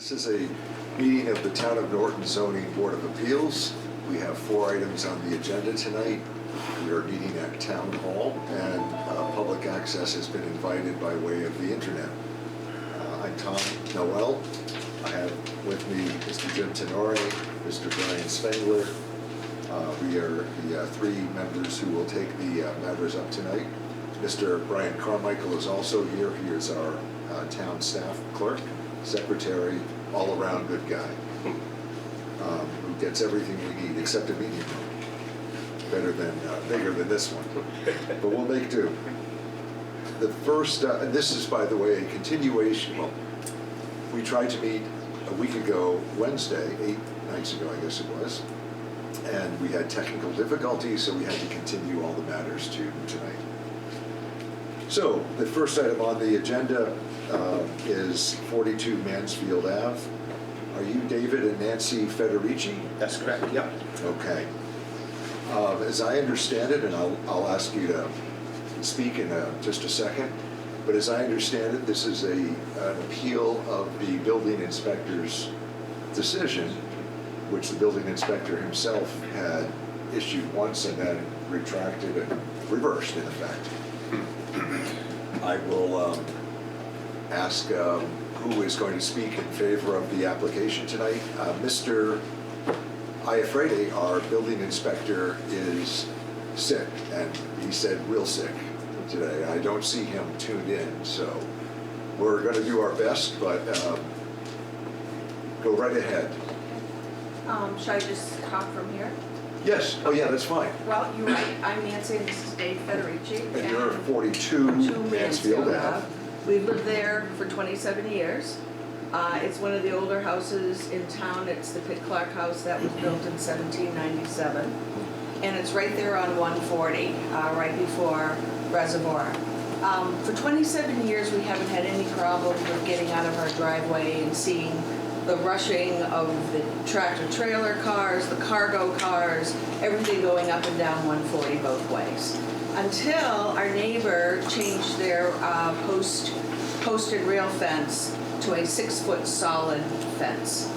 This is a meeting of the Town of Norton Zoning Board of Appeals. We have 4 items on the agenda tonight. We are meeting at Town Hall, and public access has been invited by way of the internet. I'm Tom Noel. I have with me Mr. Jim Tenore, Mr. Brian Spengler. We are the 3 members who will take the matters up tonight. Mr. Brian Carmichael is also here. He is our town staff clerk, secretary, all-around good guy, who gets everything we need except a meeting room. Bigger than this one, but we'll make do. The first, and this is, by the way, a continuation. Well, we tried to meet a week ago, Wednesday, 8 nights ago, I guess it was, and we had technical difficulties, so we had to continue all the matters to tonight. So the first item on the agenda is 42 Mansfield Ave. Are you David and Nancy Federici? That's correct, yep. Okay. As I understand it, and I'll ask you to speak in just a second, but as I understand it, this is an appeal of the building inspector's decision, which the building inspector himself had issued once and then retracted and reversed, in effect. I will ask who is going to speak in favor of the application tonight. Mr. Iafrede, our building inspector, is sick, and he said real sick today. I don't see him tuned in, so we're going to do our best, but go right ahead. Should I just talk from here? Yes. Oh, yeah, that's fine. Well, you're right. I'm Nancy, and this is Dave Federici. And you're 42 Mansfield Ave. We've lived there for 27 years. It's one of the older houses in town. It's the Pitt Clark house that was built in 1797. And it's right there on 140, right before Reservoir. For 27 years, we haven't had any problem with getting out of our driveway and seeing the rushing of the tractor trailer cars, the cargo cars, everything going up and down 140 both ways. Until our neighbor changed their posted rail fence to a 6-foot solid fence.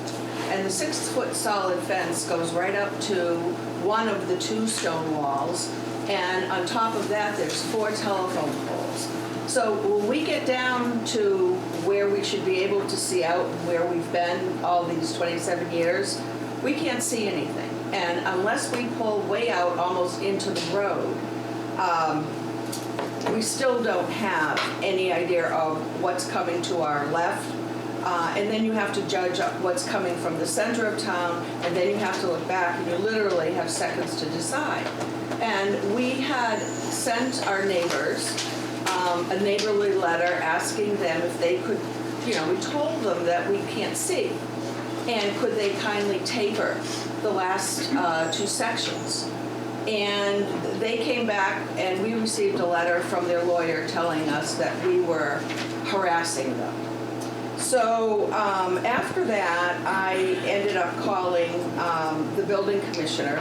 And the 6-foot solid fence goes right up to one of the 2 stone walls, and on top of that there's 4 telephone poles. So when we get down to where we should be able to see out, where we've been all these 27 years, we can't see anything. And unless we pull way out almost into the road, we still don't have any idea of what's coming to our left. And then you have to judge what's coming from the center of town, and then you have to look back, and you literally have seconds to decide. And we had sent our neighbors a neighborly letter asking them if they could, we told them that we can't see, and could they kindly taper the last 2 sections. And they came back, and we received a letter from their lawyer telling us that we were harassing them. So after that, I ended up calling the building commissioner,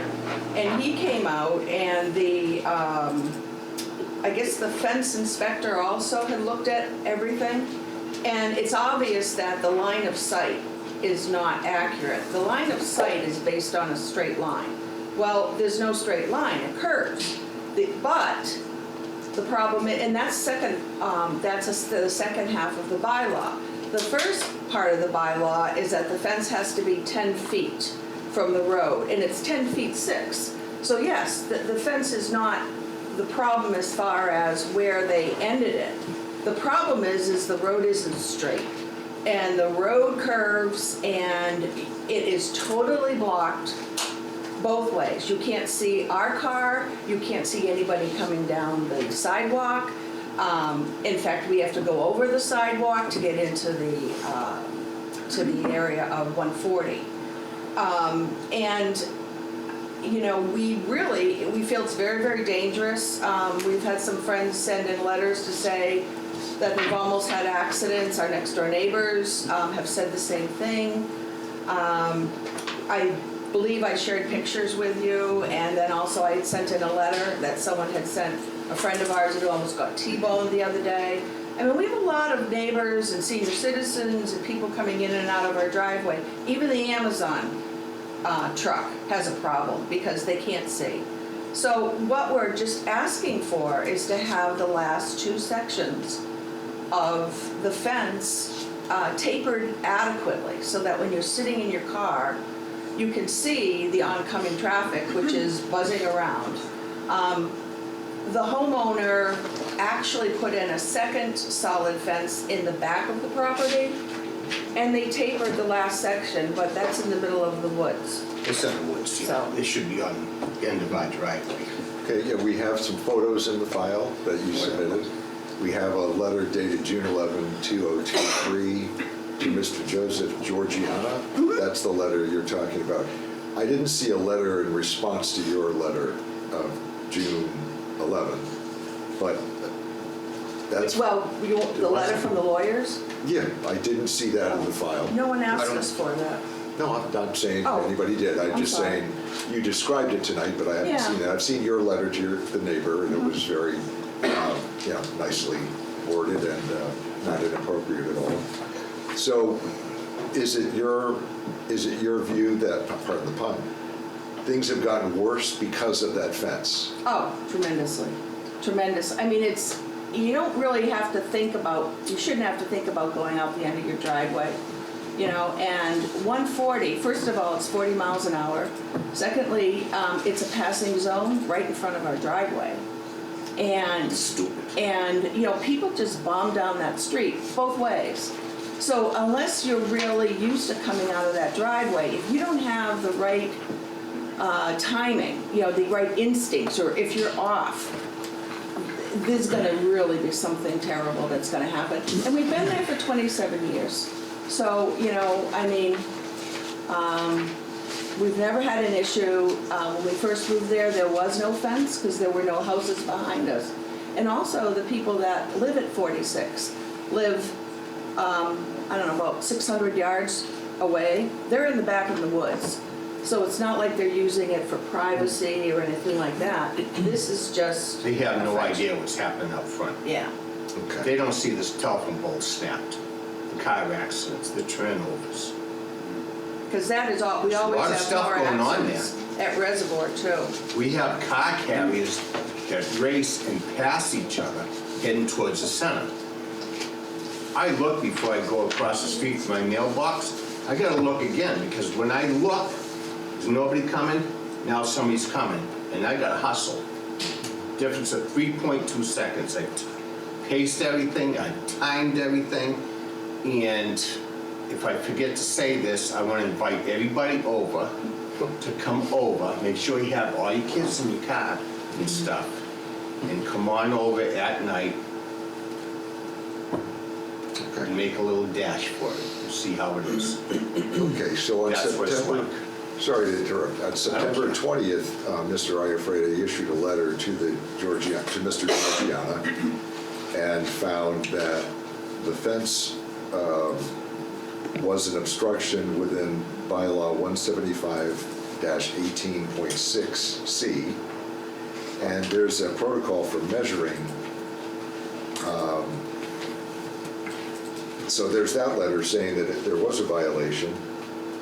and he came out, and I guess the fence inspector also had looked at everything, and it's obvious that the line of sight is not accurate. The line of sight is based on a straight line. Well, there's no straight line, it curves. But the problem is, and that's the second half of the bylaw. The first part of the bylaw is that the fence has to be 10 feet from the road, and it's 10 feet 6. So yes, the fence is not the problem as far as where they ended it. The problem is the road isn't straight, and the road curves, and it is totally blocked both ways. You can't see our car, you can't see anybody coming down the sidewalk. In fact, we have to go over the sidewalk to get into the area of 140. We feel it's very, very dangerous. We've had some friends send in letters to say that they've almost had accidents. Our next door neighbors have said the same thing. I believe I shared pictures with you, and then also I had sent in a letter that someone had sent a friend of ours who almost got T-boned the other day. I mean, we have a lot of neighbors and senior citizens and people coming in and out of our driveway. Even the Amazon truck has a problem because they can't see. So what we're just asking for is to have the last two sections of the fence tapered adequately so that when you're sitting in your car, you can see the oncoming traffic, which is buzzing around. The homeowner actually put in a second solid fence in the back of the property, and they tapered the last section, but that's in the middle of the woods. It's in the woods, yeah. So- It should be on the end of our driveway. Okay, yeah, we have some photos in the file that you submitted. We have a letter dated June 11, 2023 to Mr. Joseph Georgiana. That's the letter you're talking about. I didn't see a letter in response to your letter of June 11, but that's, Well, the letter from the lawyers? yeah, I didn't see that in the file. No one I asked don't- us for that. No, I'm not saying Oh, anybody did. I'm I'm just sorry. saying, you described it tonight, but I haven't Yeah. seen it. I've seen your letter to the neighbor, and it was very, nicely worded and not inappropriate at all. So, is it your view that, pardon the pun, things have gotten worse because of that fence? Oh, tremendously, tremendous. I mean, you don't really have to think about, you shouldn't have to think about going out the end of your driveway, and 140, first of all, it's 40 miles an hour. Secondly, it's a passing zone right in front of our driveway. And, Stupid. people just bomb down that street both ways. So unless you're really used to coming out of that driveway, if you don't have the right timing, the right instincts, or if you're off, there's gonna really be something terrible that's gonna happen. And we've been there for 27 years. So, we've never had an issue. When we first moved there was no fence because there were no houses behind us. And also the people that live at 46 live, about 600 yards away. They're in the back of the woods. So it's not like they're using it for privacy or anything like that. This is just. They have no idea what's happening up front. Yeah. Okay. They don't see this telephone pole snapped, the car accidents, the turnovers. Because that is all, we There's a always lot of have stuff more going on accidents at Reservoir too. We have car carriers that race and pass each other heading towards the center. I look before I go across the street to my mailbox. I gotta look again, because when I look, there's nobody coming, now somebody's coming, and I gotta hustle. Difference of 3.2 seconds. I paced everything, I timed everything, and if I forget to say this, I want to invite everybody over to come over. Make sure you have all your kids in your car and stuff, and come on over at night Okay. and make a little dash for it and see how it is. Okay, so on That's what it's September, like. sorry to interrupt, on September 20th, Mr. Iafreda issued a letter to Mr. Georgiana and found that the fence was an obstruction within bylaw 175-18.6C, and there's a protocol for measuring. So there's that letter saying that there was a violation.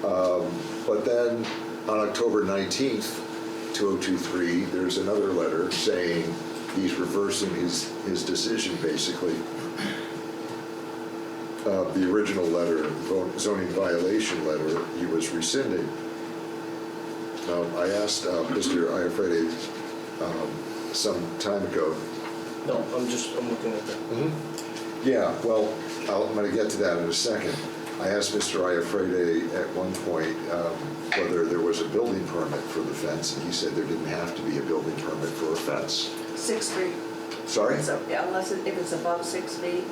But then on October 19th, 2023, there's another letter saying he's reversing his decision, basically. The original letter, zoning violation letter, he was rescinding. I asked Mr. Iafreda some time ago. No, I'm looking at that. Yeah, well, I'm going to get to that in a second. I asked Mr. Iafreda at one point whether there was a building permit for the fence, and he said there didn't have to be a building permit for a fence. 6 feet. Sorry? So, yeah, if it's above 6 feet.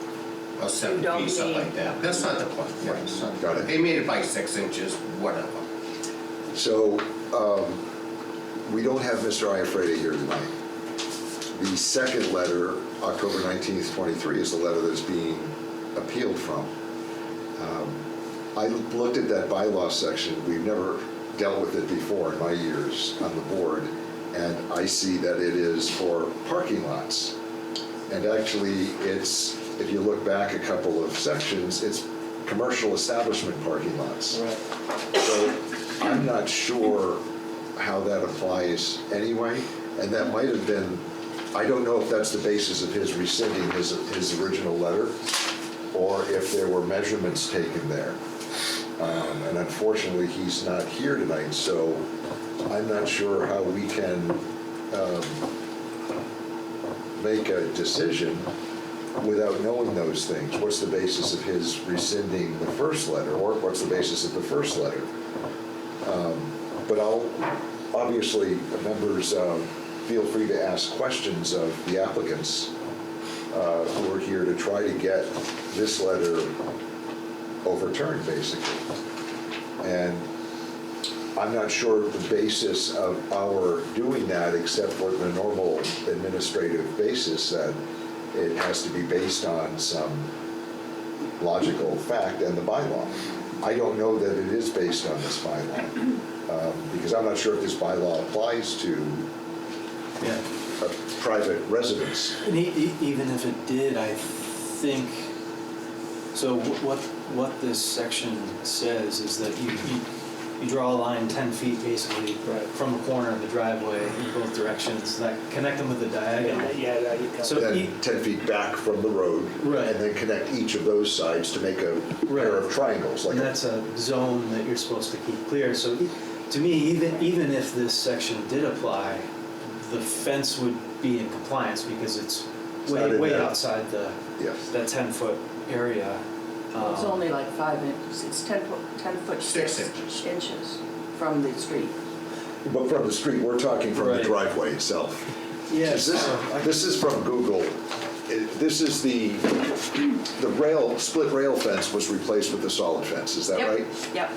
Or 7 You don't feet, something need- like that. That's not the point. Yeah, it's not- Got it. They made it by 6 inches, whatever. So, we don't have Mr. Iafreda here tonight. The second letter, October 19th, 23, is the letter that's being appealed from. I looked at that bylaw section. We've never dealt with it before in my years on the board, and I see that it is for parking lots. And actually, it's if you look back a couple of sections, it's commercial establishment parking lots. Right. So I'm not sure how that applies anyway, and that might have been, I don't know if that's the basis of his rescinding his original letter, or if there were measurements taken there. And unfortunately, he's not here tonight, so I'm not sure how we can make a decision without knowing those things. What's the basis of his rescinding the first letter, or what's the basis of the first letter? But obviously, members, feel free to ask questions of the applicants who are here to try to get this letter overturned, basically. And I'm not sure the basis of our doing that, except for the normal administrative basis, that it has to be based on some logical fact and the bylaw. I don't know that it is based on this bylaw, because I'm not sure if this bylaw applies to Yeah. a private residence. And even if it did, I think, so what this section says is that you draw a line 10 feet basically Right. from the corner of the driveway in both directions that connect them with the diagonal. Yeah, yeah, you got So- it. Then 10 feet back from the road. Right. And then connect each of those sides to make a pair of triangles. Like And a- that's a zone that you're supposed to keep clear. So to me, even if this section did apply, the fence would be in compliance because it's not in way that- outside Yes. that 10-foot area. It's only like 5 inches, it's 10 foot 6 inches. inches from the street. But from the street, we're talking from the Right. driveway itself. Yes. This is from Google. This is the split rail fence was replaced with the solid fence, is that Yep, right? Yep.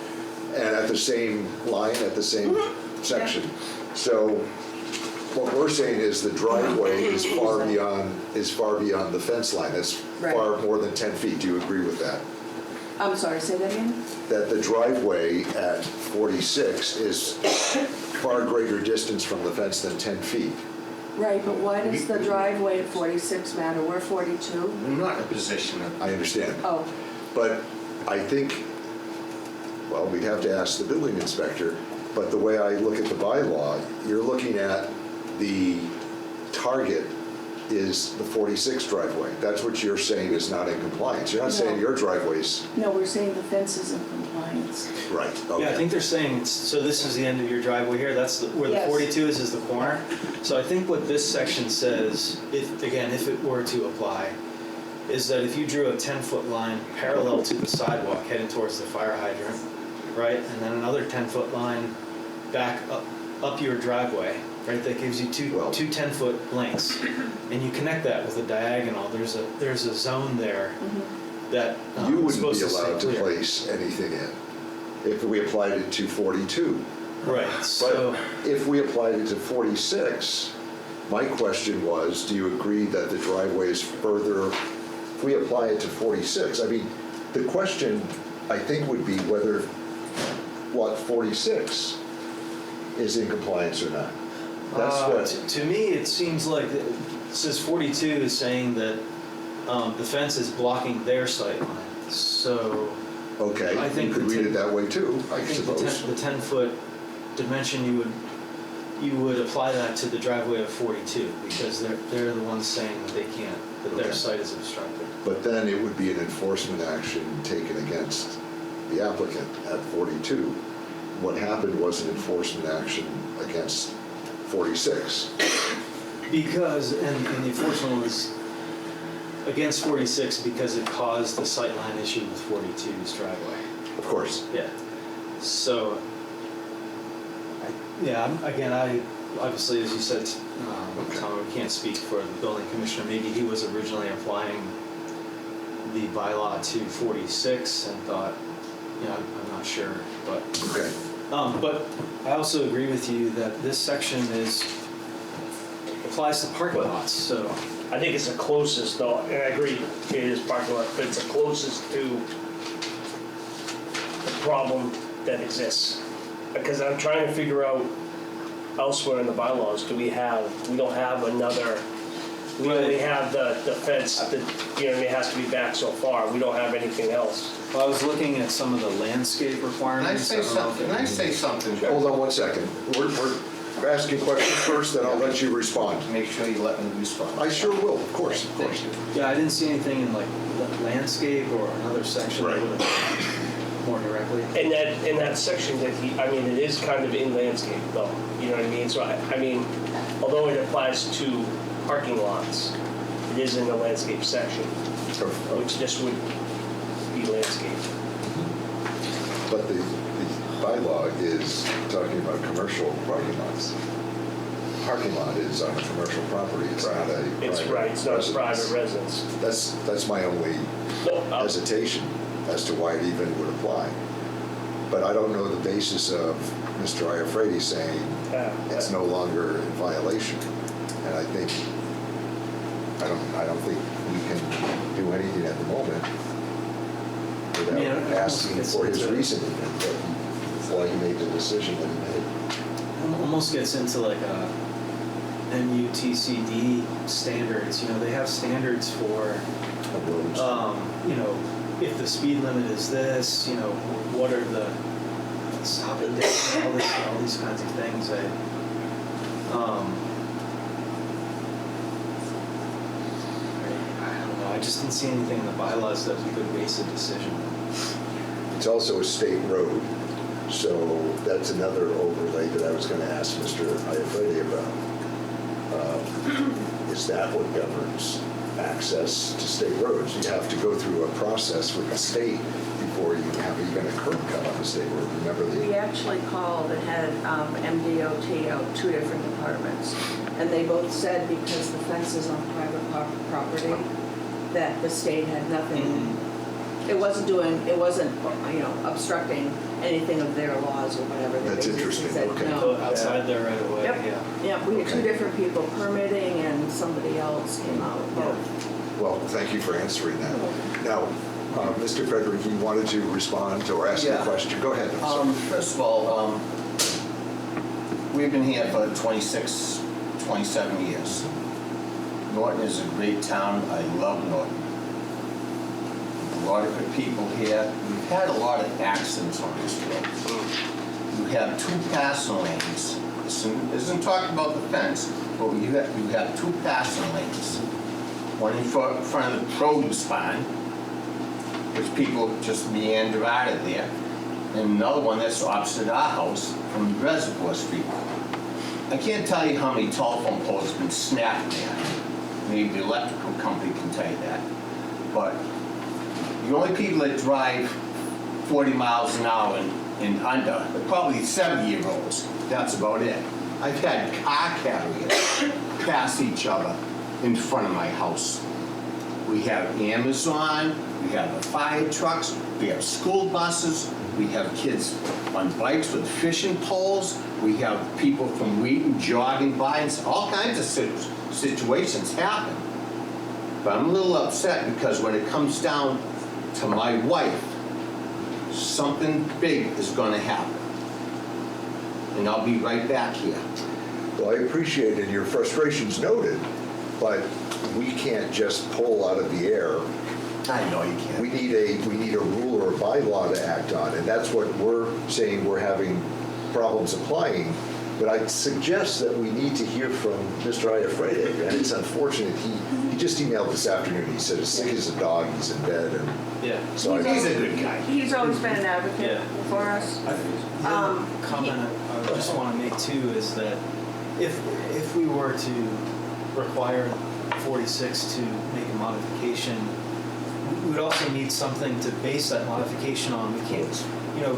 And at the same line, at the same section. So what we're saying is the driveway is far beyond the fence line. That's Right. far more than 10 feet. Do you agree with that? I'm sorry, say that again? That the driveway at 46 is far greater distance from the fence than 10 feet. Right, but why does the driveway at 46 matter? We're 42? I'm not in a position of, I understand. Oh, But I think, well, we'd have to ask the building inspector, but the way I look at the bylaw, you're looking at the target is the 46 driveway. That's what you're saying is not in compliance. You're not saying No. your driveway's no, we're saying the fence is in compliance. right. Okay. Yeah, I think they're saying, so this is the end of your driveway here, that's where the Yes. 42 is the corner. So I think what this section says, if it were to apply, is that if you drew a 10-foot line parallel to the sidewalk heading towards the fire hydrant, right, and then another 10-foot line back up your driveway, right, that gives you two 10-foot lengths, and you connect that with a diagonal, there's a zone there that You is wouldn't supposed be to stay allowed to clear. place anything in if we applied it to 42. Right, so. But if we applied it to 46, my question was, do you agree that the driveway is further, if we apply it to 46, I mean, the question, I think, would be whether, 46 is in compliance or not. That's what, To me, it seems like, it says 42 is saying that the fence is blocking their sight line. So okay, I think you could the read it 10 that way too, I I think suppose. the 10-foot dimension, you would apply that to the driveway of 42 because they're the ones saying that they can't, that their Okay. site is obstructed. But then it would be an enforcement action taken against the applicant at 42. What happened was an enforcement action against 46. Because, and the enforcement was against 46 because it caused the sightline issue with 42's driveway. Of course. Yeah. So, I obviously, as you said, Tom, we can't speak for the building commissioner. Maybe he was originally applying the bylaw to 46 and thought, I'm not sure, but. Okay. But I also agree with you that this section applies to parking lots, so. I think it's the closest though, and I agree, it is parking lot, but it's the closest to the problem that exists. Because I'm trying to figure out elsewhere in the bylaws, we don't have another We only Right. have the fence that, you know, what I mean, it has to be back so far. We don't have anything else. Well, I was looking at some of the landscape Can I requirements. say don't know if something? it Can I would- say something? Hold on one second. We're asking questions first, then I'll let you respond. Make sure you let me respond. I sure will, of course, of course. Thank you. Yeah, I didn't see anything in like landscape or another section that Right. would have more directly. In that section that I mean, it is kind of in landscape though, you know what I mean? So I mean, although it applies to parking lots, it is in the landscape section, which this would be landscape. But the bylaw is talking about commercial parking lots. Parking lot is on a commercial property, it's not a It's private right, it's not a private residence. residence. That's my only No, hesitation as to why it even would apply. But I don't know the basis of Mr. Iafredi saying it's no longer in violation. And I don't think we can do anything at the moment Yeah, it without almost asking gets for his into- reasoning and why he made the decision that he made. Almost gets into like a MUTCD standards. You know, they have standards for, Of roads. you know, if the speed limit is this, you know, what are the stopping days, all these kinds of things. I don't know. I just didn't see anything in the bylaws that we could base a decision on. It's also a state road, so that's another overlay that I was going to ask Mr. Iafredi about. Is that what governs access to state roads? You have to go through a process with the state before you have even a curb cut on the state road. Remember We the, actually called and had MDOT out, two different departments, and they both said because the fence is on private property, that the state had nothing, it wasn't, you know, obstructing anything of their laws or whatever. They That's basically interesting, said okay. no. So outside there right away, Yep. yeah. Yeah, we had two Okay. different people permitting and somebody else came out with both. well, thank you for answering that. Now, Mr. Frederick, you wanted to respond or ask a Yeah. question? Go ahead. I'm sorry. First of all, we've been here for 26, 27 years. Norton is a great town. I love Norton. A lot of good people here. We've had a lot of accidents on this road. You have two passing lanes. This isn't talking about the fence, but you have two passing lanes. One in front of the produce barn, which people just meander out of there, and another one that's opposite our house from Reservoir Street. I can't tell you how many telephone poles have been snapped there. Maybe the electrical company can tell you that. But the only people that drive 40 miles an hour and under are probably 70-year-olds. That's about it. I've had car carriers pass each other in front of my house. We have Amazon, we have the fire trucks, we have school buses, we have kids on bikes with fishing poles, we have people from Wheaton jogging by, and all kinds of situations happen. But I'm a little upset because when it comes down to my wife, something big is gonna happen. And I'll be right back here. Well, I appreciate it, your frustration's noted, but we can't just pull out of the air. I know you We can't. need a rule or a bylaw to act on, and that's what we're saying we're having problems applying. But I suggest that we need to hear from Mr. Iafredi, and it's unfortunate, he just emailed this afternoon, he said as sick as a dog, he's in bed, and Yeah. so He's I, a good guy. He's always been an advocate Yeah. for us. The other comment I just want to make too is that if we were to require 46 to make a modification, we would also need something to base that modification on. We can't, you know,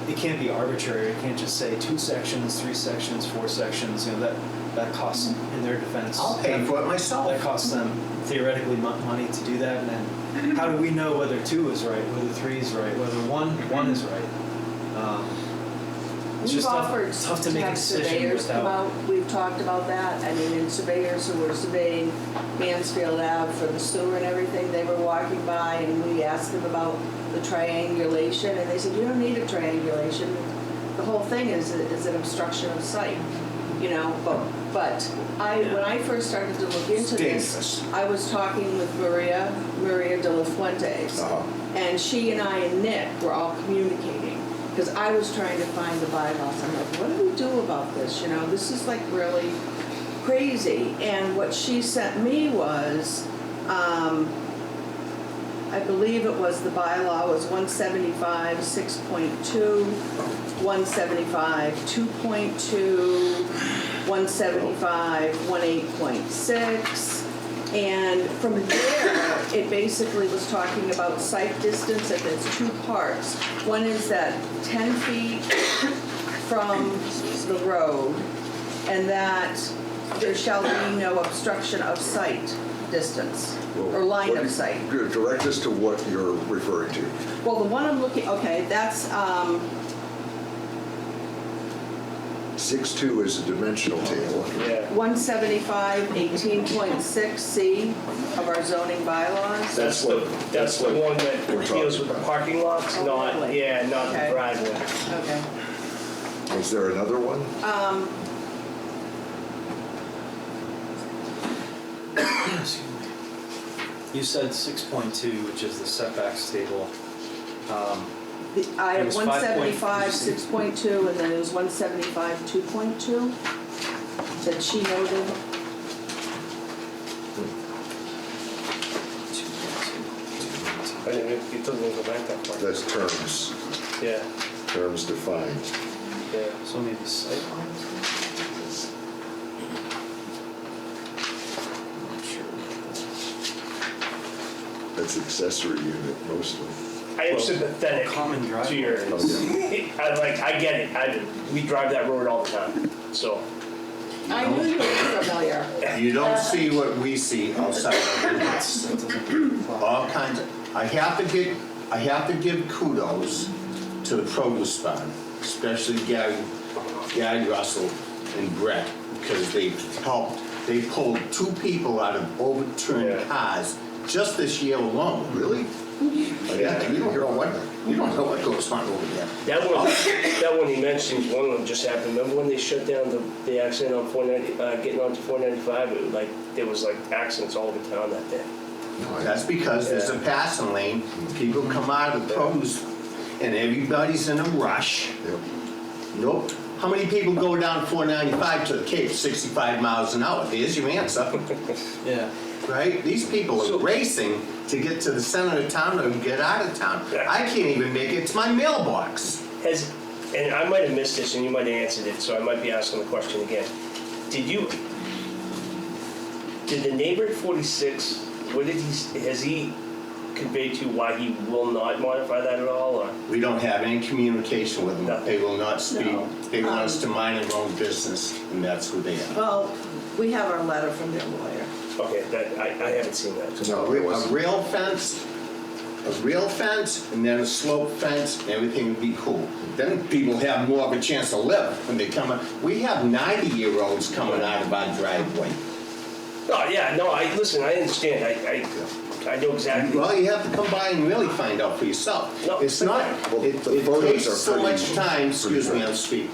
it can't be arbitrary. It can't just say 2 sections, 3 sections, 4 sections. You know, that costs, in their defense, I'll pay for it myself. that costs them theoretically money to do that. And then how do we know whether 2 is right, whether 3 is right, whether one is right? It's We've just offered tough to make a have decision surveyors come without. out, we've talked about that, I mean, and surveyors who were surveying Mansfield Ave for the sewer and everything, they were walking by and we asked them about the triangulation, and they said, you don't need a triangulation. The whole thing is an obstruction of sight, you know, but But when I first started to look into this, Dangerous. I was talking with Maria de la Fuentes. Uh-huh. And she and I and Nick were all communicating, because I was trying to find the bylaws. I'm like, what do we do about this? You know, this is like really crazy. And what she sent me was, I believe it was the bylaw was 175 6.2, 175 2.2, 175 18.6. And from there, it basically was talking about site distance, and there's two parts. One is that 10 feet from the road, and that there shall be no obstruction of sight distance, or line of sight. Direct us to what you're referring to. Well, the one I'm looking, okay, that's, 6.2 is a dimensional table. Yeah. 175 18.6C of our zoning bylaws. That's what- the that's what one that we're deals with talking the about. parking lots, Oh, not, really? yeah, not the Okay. driveway. Okay. Is there another one? Excuse me. You said 6.2, which is the setbacks table. I It have was 175 6.2, and then it was 175 2.2 that she noted. I didn't, it doesn't even go back that far. That's terms, Yeah, terms defined. yeah. So maybe sight lines? Not sure. That's accessory unit mostly. I am Well, sympathetic common to your, driveways. I get it, we drive that road all the time, so. I knew you were familiar. You don't see what we see outside. That's- that doesn't apply. All kinds of, I have to give kudos to the produce barn, especially Gary Russell and Brett, because they pulled two people out of overturned Yeah. cars just this year alone. Really? Yeah, you don't know what goes on over there. That one he mentioned, one of them just happened. Remember when they shut down the accident on 490, getting onto 495? It was like, there was like accidents all over town that day. That's because there's a passing lane, people come out of the produce, and everybody's in a rush. Yep. Nope. How many people go down 495 to the Cape, 65 miles an hour? There's your answer, Yeah. right? These people are racing to get to the center of town or get out of town. Yeah. I can't even make it to my mailbox. And I might have missed this and you might have answered it, so I might be asking the question again. Did the neighbor at 46, has he conveyed to you why he will not modify that at all, or? We don't have any communication with them. No. They will not speak. No. They want us to mind their own business, and that's who they are. Well, we have our letter from their lawyer. Okay, that, I haven't seen that. No, it A wasn't. rail fence, and then a slope fence, and everything would be cool. Then people have more of a chance to live when they come in. We have 90-year-olds coming out of our driveway. Oh, yeah, no, listen, I understand, I know exactly. Well, you have to come by and really find out for yourself. No. It's not, Well, it the photos takes are so pretty- much time, excuse me, pretty I'm speaking.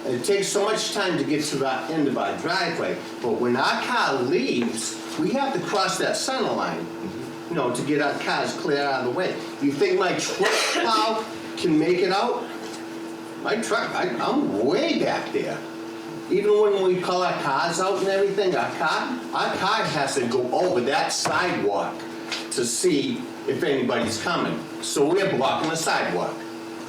It takes so much time to get to the end of our driveway, but when our car leaves, we have to cross that center line, you know, to get our cars clear out of the way. You think my truck plow can make it out? My truck, I'm way back there. Even when we call our cars out and everything, our car has to go over that sidewalk to see if anybody's coming. So we're blocking the sidewalk.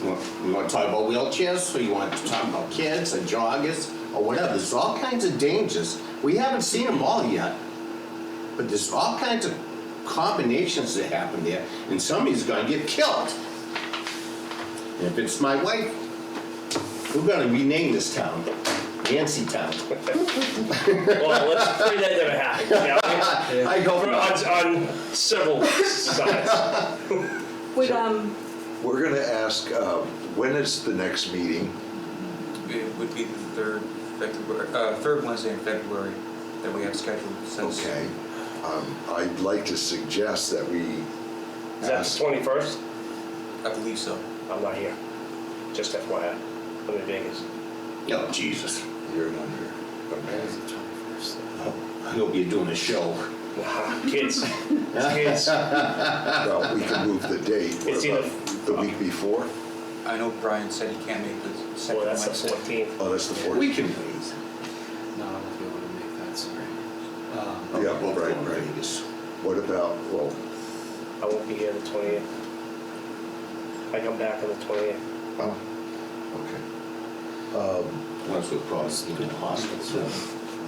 You want to talk about wheelchairs, or you want to talk about kids or joggers or whatever. There's all kinds of dangers. We haven't seen them all yet, but there's all kinds of combinations that happen there, and somebody's going to get killed. And if it's my wife, we're going to rename this town Nancy Town. Well, let's pray that never happens, yeah? I hope not. On several sides. Would, We're going to ask, when is the next meeting? It would be the third Wednesday in February that we have scheduled since. Okay. I'd like to suggest that we Is that ask, the 21st? I believe so. I'm not here. Just FYI. I'm in Vegas. Oh, Jesus. you're not here. Okay. first. I hope you're doing a show. Kids, kids. Well, we can move the date. What It's about either- the week before? I know Brian said he can't make the Well, second that's the Wednesday. 14th. Oh, that's the 14th. We can wait. No, I won't be able to make that, sorry. Yeah, Both right, going right. Vegas. What about, well, I won't be here the 20th. I come back on the 20th. oh, okay. Once we're crossed into the hospital.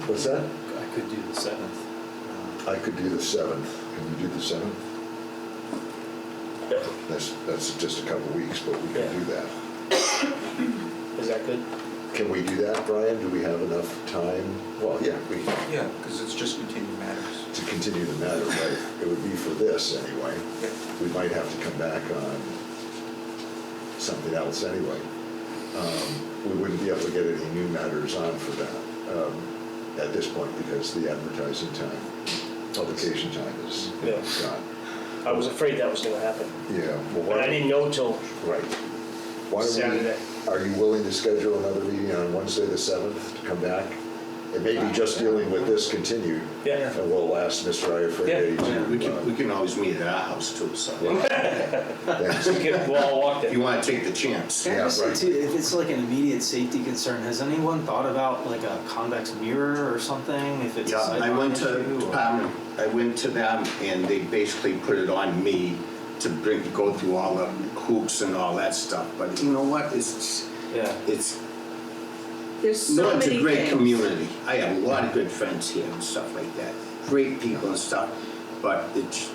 What's that? I could do the 7th. I could do the 7th. Can you do the 7th? Yeah. That's just a couple weeks, but we can Yeah. do that. Is that good? Can we do that, Brian? Do we have enough time? Well, yeah, we, Yeah, because it's just continued matters. to continue the matter, right? It would be for this anyway. Yeah. We might have to come back on something else anyway. We wouldn't be able to get any new matters on for that at this point because the advertising time, publication time is Yeah. gone. I was afraid that was gonna happen. Yeah. Well, But I didn't know till Right. Why don't we- Saturday. Are you willing to schedule another meeting on Wednesday, the 7th, to come back? It may be just dealing with this continued, Yeah. and we'll ask Mr. Iafrede We to, can always meet at our house too, so. thanks. We'll all walk If you there. wanna take the chance. Can I Yeah, just say right. too, if it's like an immediate safety concern, has anyone thought about like a convex mirror or something? If it's a Yeah, I sideline went to issue, or- department, I went to them and they basically put it on me to go through all the hoops and all that stuff. But you know what, it's There's so no, it's many a great things. community. I have a lot of good friends here and stuff like that. Great people and stuff, but it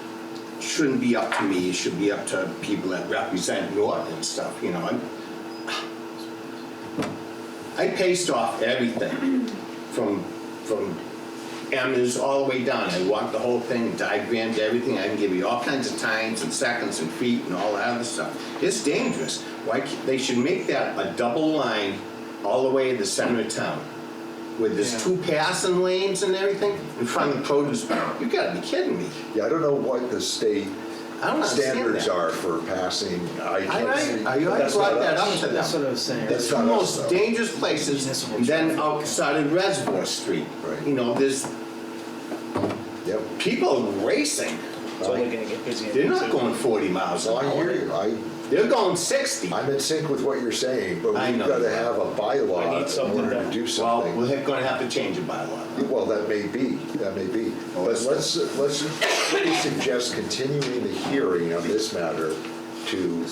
shouldn't be up to me. It should be up to people that represent Norton and stuff, you know. I paced off everything from Emmons all the way down. I walked the whole thing, diagrammed everything. I can give you all kinds of times and seconds and feet and all that other stuff. It's dangerous. They should make that a double line all the way to the center of town. With there's Yeah. 2 passing lanes and everything in front of the produce barn. You gotta be kidding me. Yeah, I don't know what the state I don't understand standards that. are for passing. I can't see. I That's brought not that us. up to them. That's what I was saying. The That's two not us, most though. dangerous places, Municipal and then traffic. outside of Reservoir Street. Right. You know, there's Yep. people racing. It's only gonna get busier. They're not going 40 miles So an I hear hour. you. They're going 60. I'm in sync with what you're saying, but I we've know got to you are. have a I bylaw need in something order to done. do Well, something. we're gonna have to change the bylaw. Well, that may be. Oh, But that's- let me suggest continuing the hearing on this matter to,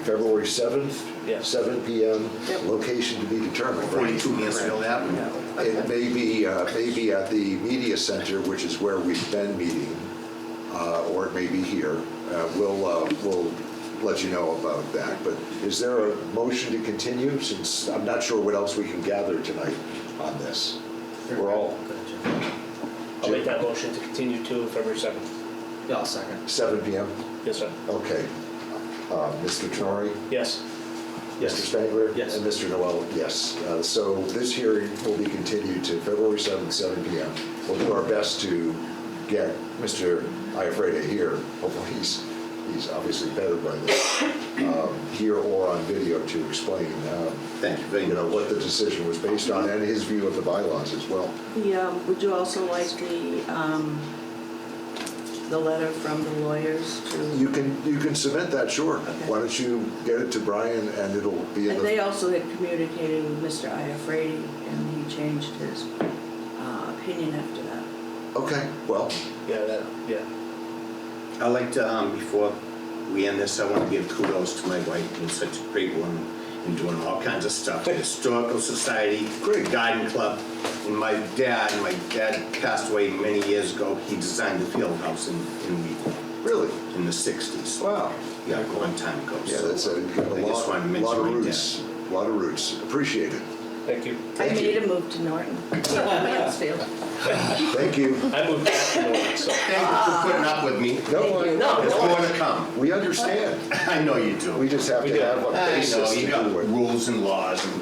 February 7th? Yes. 7 PM, Yep. location to be determined. 42 Mansfield Avenue. It may be at the media center, which is where we've been meeting, or it may be here. We'll let you know about that. But is there a motion to continue, since I'm not sure what else we can gather tonight on this? We're all Go ahead, Jim. I'll make that motion to continue to February 7th. Yeah, I'll second. 7 PM? Yes, sir. Okay. Mr. Tenori? Yes. Mr. Spangler? Yes. And Mr. Noel, yes. So this hearing will be continued to February 7th, 7 PM. We'll do our best to get Mr. Iafrede here. Hopefully he's obviously better by this, here or on video to explain, Thank you very much. what the decision was based on and his view of the bylaws as well. Would you also like the letter from the lawyers to? You can submit that, sure. Okay. Why don't you get it to Brian and it'll be in And they the, also had communicated with Mr. Iafrede, and he changed his opinion after that. okay, well, Yeah. I'd like to, before we end this, I want to give kudos to my wife, being such a great woman and doing all kinds of stuff. The Historical Society, Great. Garden Club, and my dad passed away many years ago. He designed the field house in Wheaton really, in the 60s. wow. Yeah, a long time ago. Yeah, So that's a I just wanted to mention lot of my dad. roots, a lot of roots. Appreciate it. Thank you. I Thank made you. a move to Norton, Mansfield. Thank you. I moved back to Norton, so. Thank you for putting up with me. No, There's more to come. we understand. I know you do. We just have to have a I know, basis you to got do it. rules and laws and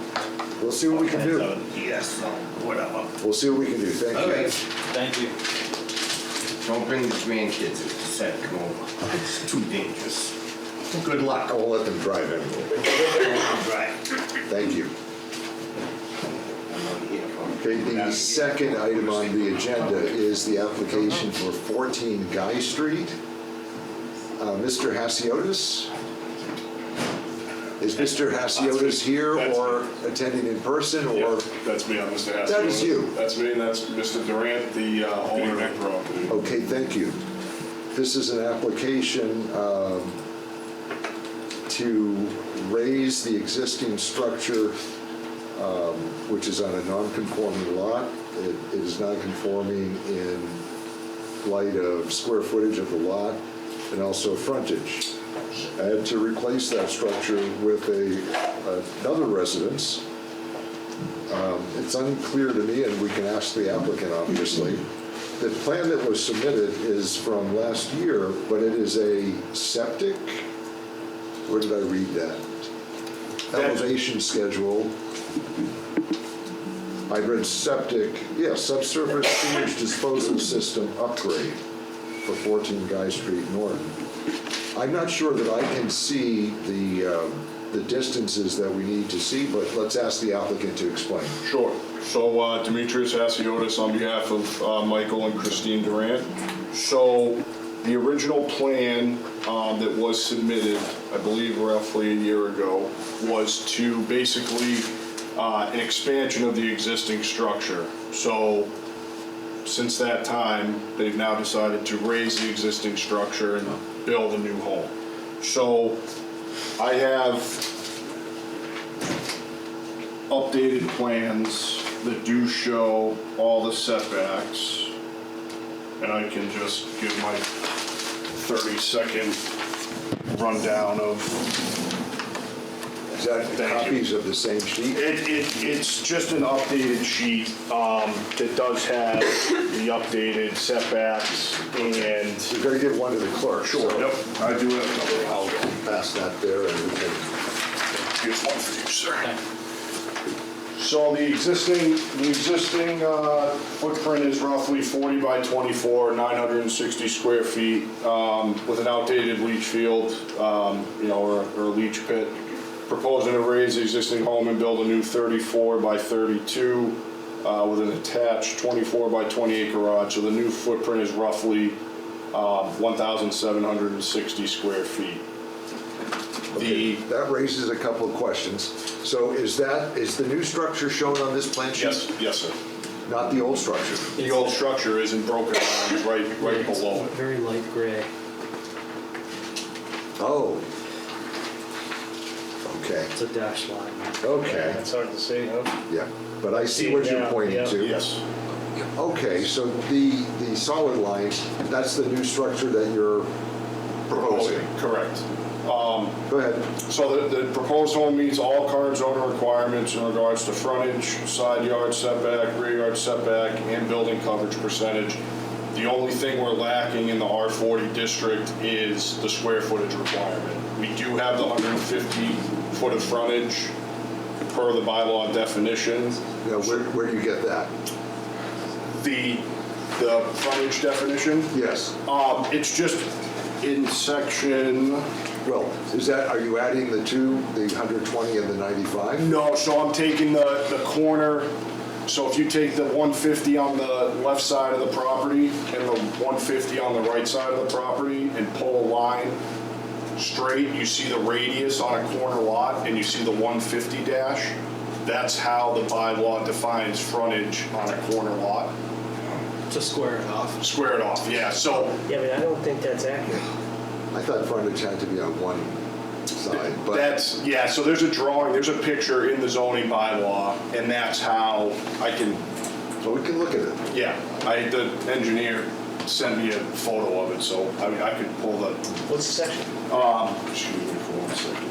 We'll see what we can do. yes, whatever. We'll see what we can do. Thank All you. right. Thank you. Don't bring the grandkids if you said come over. It's too dangerous. Good luck. I won't let them drive anymore. Right. Thank you. I'm not here for it. Okay, the second item on the agenda is the application for 14 Guy Street. Mr. Hasiotis? Is Mr. Hasiotis here or attending in person or? That's me, I'm Mr. Haskell. That is you. That's me, and that's Mr. Durant, the owner of the property. Okay, thank you. This is an application to raise the existing structure, which is on a non-conforming lot. It is non-conforming in light of square footage of the lot and also frontage. And to replace that structure with another residence. It's unclear to me, and we can ask the applicant, obviously. The plan that was submitted is from last year, but it is a septic. Where did I read that? Elevation schedule. I read septic, subsurface sewage disposal system upgrade for 14 Guy Street Norton. I'm not sure that I can see the distances that we need to see, but let's ask the applicant to explain. Sure. So Demetrius Hasiotis on behalf of Michael and Christine Durant. So the original plan that was submitted, I believe roughly a year ago, was to basically an expansion of the existing structure. So since that time, they've now decided to raise the existing structure and build a new home. So I have updated plans that do show all the setbacks, and I can just give my 30-second rundown of. Is that Thank you. copies of the same sheet? It's just an updated sheet that does have the updated setbacks and. You're going to give one to the clerk. Sure, so yep, I do have. I'll pass that there and we can. Here's one for you, sir. So the existing footprint is roughly 40 by 24, 960 square feet, with an outdated leach field, or a leach pit. Proposing to raise the existing home and build a new 34 by 32 with an attached 24 by 28 garage. So the new footprint is roughly 1,760 square feet. Okay, that raises a couple of questions. So is the new structure shown on this plan sheet? Yes, sir. Not the old structure? The old structure isn't broken down, right below it. Very light gray. Oh. Okay, It's a dashed line. okay, It's hard to say, huh? yeah. But I see what you're Yeah, pointing yeah. to. Yes. Okay, so the solid line, that's the new structure that you're proposing? Correct. Go ahead. So the proposed home meets all current zoning requirements in regards to frontage, side yard setback, rear yard setback, and building coverage percentage. The only thing we're lacking in the R40 district is the square footage requirement. We do have the 150 foot of frontage per the bylaw definition. Now, where do you get that? The frontage definition, Yes. it's just in section. Well, are you adding the two, the 120 and the 95? No, so I'm taking the corner, so if you take the 150 on the left side of the property and the 150 on the right side of the property and pull a line straight, you see the radius on a corner lot and you see the 150 dash. That's how the bylaw defines frontage on a corner lot. To square it off. Square it off, yeah, so Yeah, but I don't think that's accurate. I thought frontage had to be on one side, but that's, yeah, so there's a drawing, there's a picture in the zoning bylaw, and that's how I can. so we can look at it. Yeah, the engineer sent me a photo of it, so I mean, I could pull the, What's the section? excuse me for 1 second.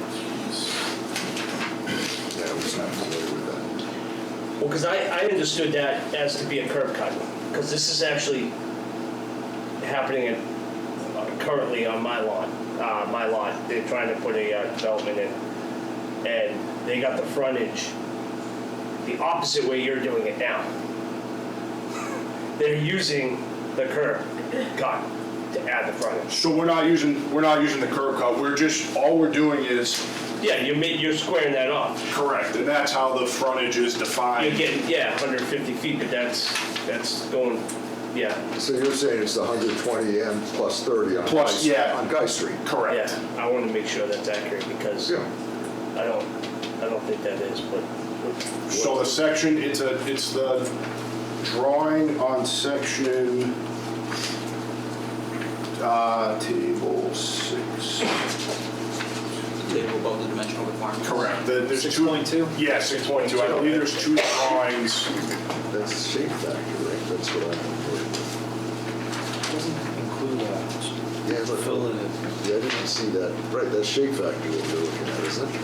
Yeah, I was not familiar with that. Well, because I understood that as to be a curb cut, because this is actually happening currently on my lot. They're trying to put a development in, and they got the frontage the opposite way you're doing it now. They're using the curb cut to add the frontage. So we're not using the curb cut, all we're doing is, Yeah, you're squaring that off. correct, and that's how the frontage is You're defined. getting, 150 feet, but that's going, yeah. So you're saying it's the 120 and plus 30 on Plus, Guy, yeah. on Guy Street? Correct. Yeah, I want to make sure that's accurate because Yeah. I don't think that is, but. So the section, it's the drawing on section, table 6. Table above the dimensional requirement. Correct. There's two. 6.2? Yeah, 6.2. I believe there's two drawings. That's shape factor, right? That's what I'm looking Doesn't include for. Yeah, look. fill it in. Yeah, I didn't see that. Right, that's shape factor that you're looking at, isn't it?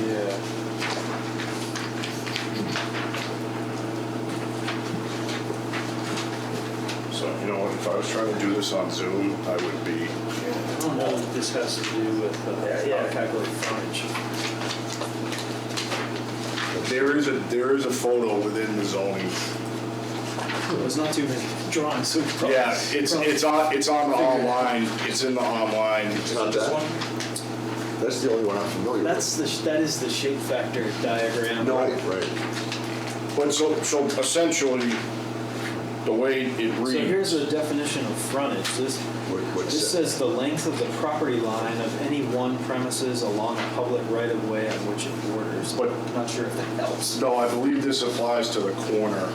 Yeah. So, you know, if I was trying to do this on Zoom, I would be, I don't know what this has to do with Yeah. how to calculate frontage. there is a photo within the zoning. There's not too many drawings, so we probably. Yeah, it's on the online, it's in the online. It's not that? That's the only one I'm familiar with. That is the shape factor diagram. No. Right. But so essentially, the way it So here's reads, a definition of frontage. What's This that? says the length of the property line of any one premises along a public right-of-way on which it borders. But- I'm not sure if that helps. no, I believe this applies to the corner,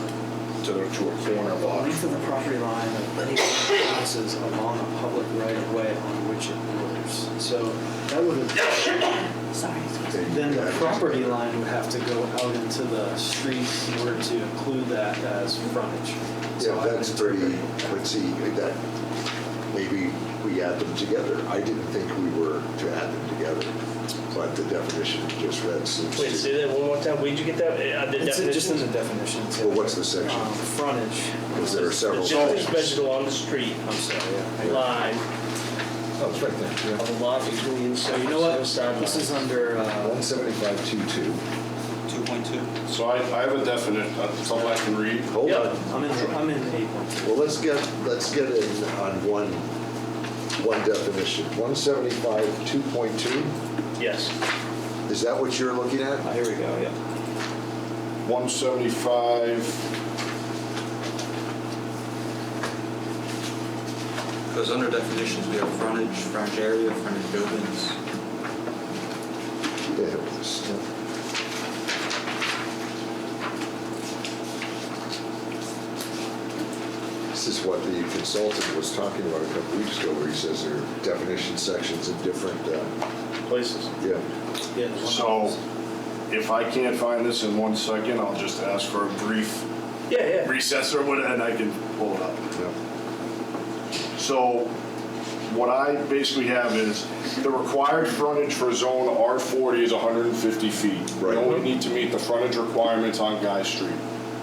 to a corner The lot. length of the property line of any one premises along a public right-of-way on which it borders. So that would have, then the property line would have to go out into the street in order to include that as frontage. So Yeah, I would that's pretty, interpret- but see, that, maybe we add them together. I didn't think we were to add them together, but the definition you just read seems Wait, to. say that one more time. Where'd you get that? The It's just in the definitions? definitions. Well, what's the section? Frontage. Because there are several. The distance measured along the street I'm sorry, yeah. line Oh, it's right there. of the lot between the So inside you know what? and side This is lines. under, 175.22. 2.2. So I have a definite, something I can read. Hold Yeah. on. I'm in 8.2. Well, let's get in on one definition. 175.2.2, Yes. is that what you're looking at? Here we go, yeah. 175, Because under definitions, we have frontage area, frontage buildings. Yeah, with this. This is what the consultant was talking about a couple weeks ago, where he says there are definition sections in different, Places. yeah. Yeah, the one so if I can't find this in 1 second, I'll just ask for a brief Yeah. recess or whatever, and I can pull it up. Yeah. So what I basically have is the required frontage for zone R40 is 150 feet. Right. You only need to meet the frontage requirements on Guy Street.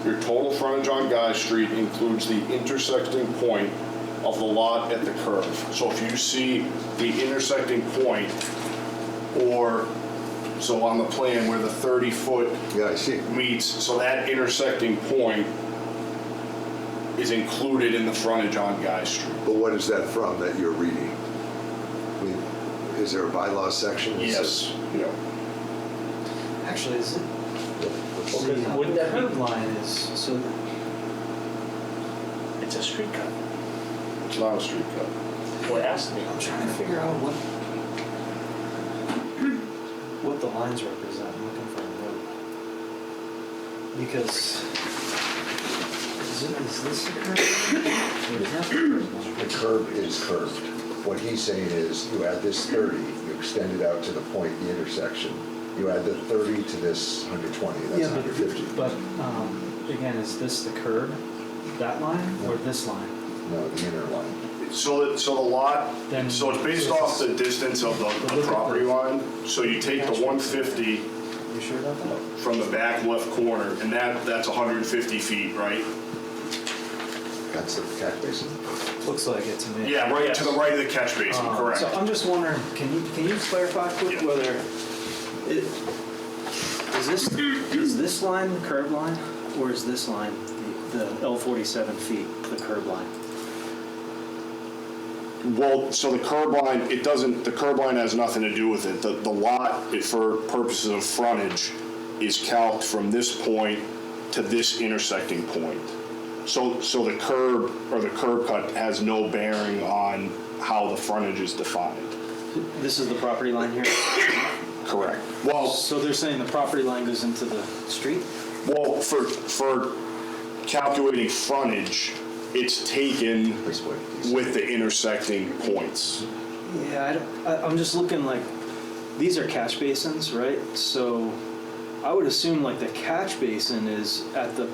Your total frontage on Guy Street includes the intersecting point of the lot at the curve. So if you see the intersecting point, or so on the plan where the 30-foot Yeah, I see. meets, so that intersecting point is included in the frontage on Guy Street. But what is that from that you're reading? I mean, is there a bylaw section? that says- Yes, yeah. Actually, is it? Okay, wouldn't that be- The curb line is, so It's a street cut. It's not a street cut. Well, it has to be. I'm trying to figure out what the lines represent. I'm looking for a note. Because is this the curb line? Or is that the curb line? The curb is curved. What he's saying is, you add this 30, you extend it out to the point, the intersection. You add the 30 to this 120, that's Yeah, 150. but again, is this the curb, that line, or this line? No, the inner line. So the lot, Then- so it's based off the distance of the property line. So you take the 150 You sure about that? from the back left corner, and that's 150 feet, right? That's the catch basin. Looks like it to me. Yeah, right to the right of the catch basin, correct. So I'm just wondering, can you clarify quick Yeah. whether is this line the curb line, or is this line the L47 feet the curb line? Well, so the curb line, the curb line has nothing to do with it. The lot, for purposes of frontage, is calced from this point to this intersecting point. So the curb or the curb cut has no bearing on how the frontage is defined. This is the property line here? Correct. Well, So they're saying the property line goes into the street? for calculating frontage, it's taken with the intersecting points. Yeah, I'm just looking like, these are catch basins, right? So I would assume like the catch basin is at the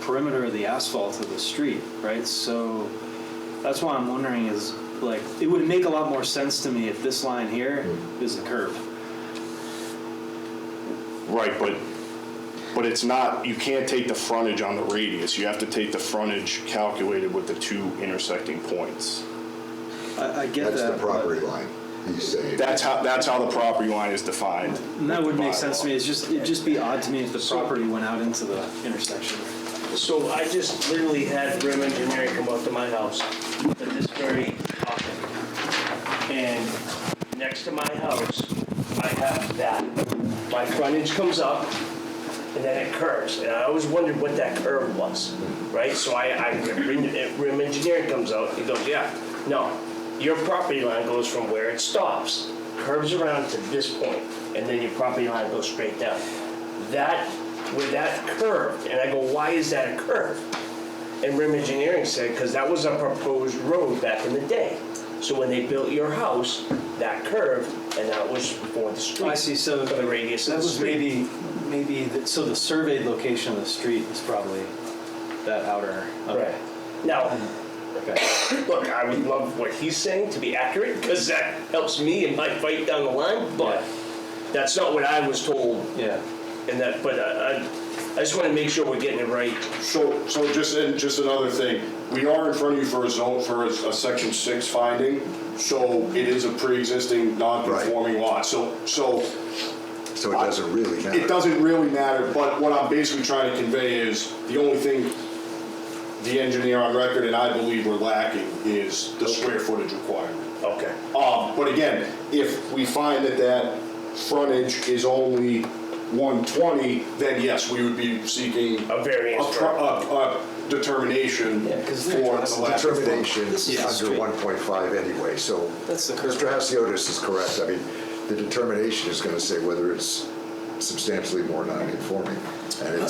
perimeter of the asphalt of the street, right? So that's why I'm wondering is like, it would make a lot more sense to me if this line here is the curb. Right, but it's not, you can't take the frontage on the radius. You have to take the frontage calculated with the two intersecting points. I get that. That's the but- property line, he's saying. That's how the property line is defined. And that would make sense to me. It'd just be odd to me if the property went out into the intersection. So I just literally had Rim Engineering come out to my house at this very often. And next to my house, I have that. My frontage comes up and then it curves. And I always wondered what that curve was, right? So Rim Engineering comes out, he goes, yeah, no, your property line goes from where it stops, curves around to this point, and then your property line goes straight down. Where that curved, and I go, why is that a curve? And Rim Engineering said, because that was a proposed road back in the day. So when they built your house, that curved, and that was for the street. I see, so For the radius that of the was street. so the surveyed location of the street is probably that outer. Okay. Right. Now, Okay. look, I would love what he's saying to be accurate, because that helps me in my fight down the line, but that's not what I was told. Yeah. And that, but I just want to make sure we're getting it right. So just another thing, we are in front of you for a section 6 finding, so it is a pre-existing non-conforming lot. So So it doesn't really matter. it doesn't really matter, but what I'm basically trying to convey is, the only thing the engineer on record and I believe we're lacking is the square footage requirement. Okay. But again, if we find that frontage is only 120, then yes, we would be seeking A variance. a determination Yeah, 'cause for they're- the lack of Determination This is under straight. 1.5 anyway, so That's the curve. Mr. Hasiotis is correct. I mean, the determination is going to say whether it's substantially more non-conforming, and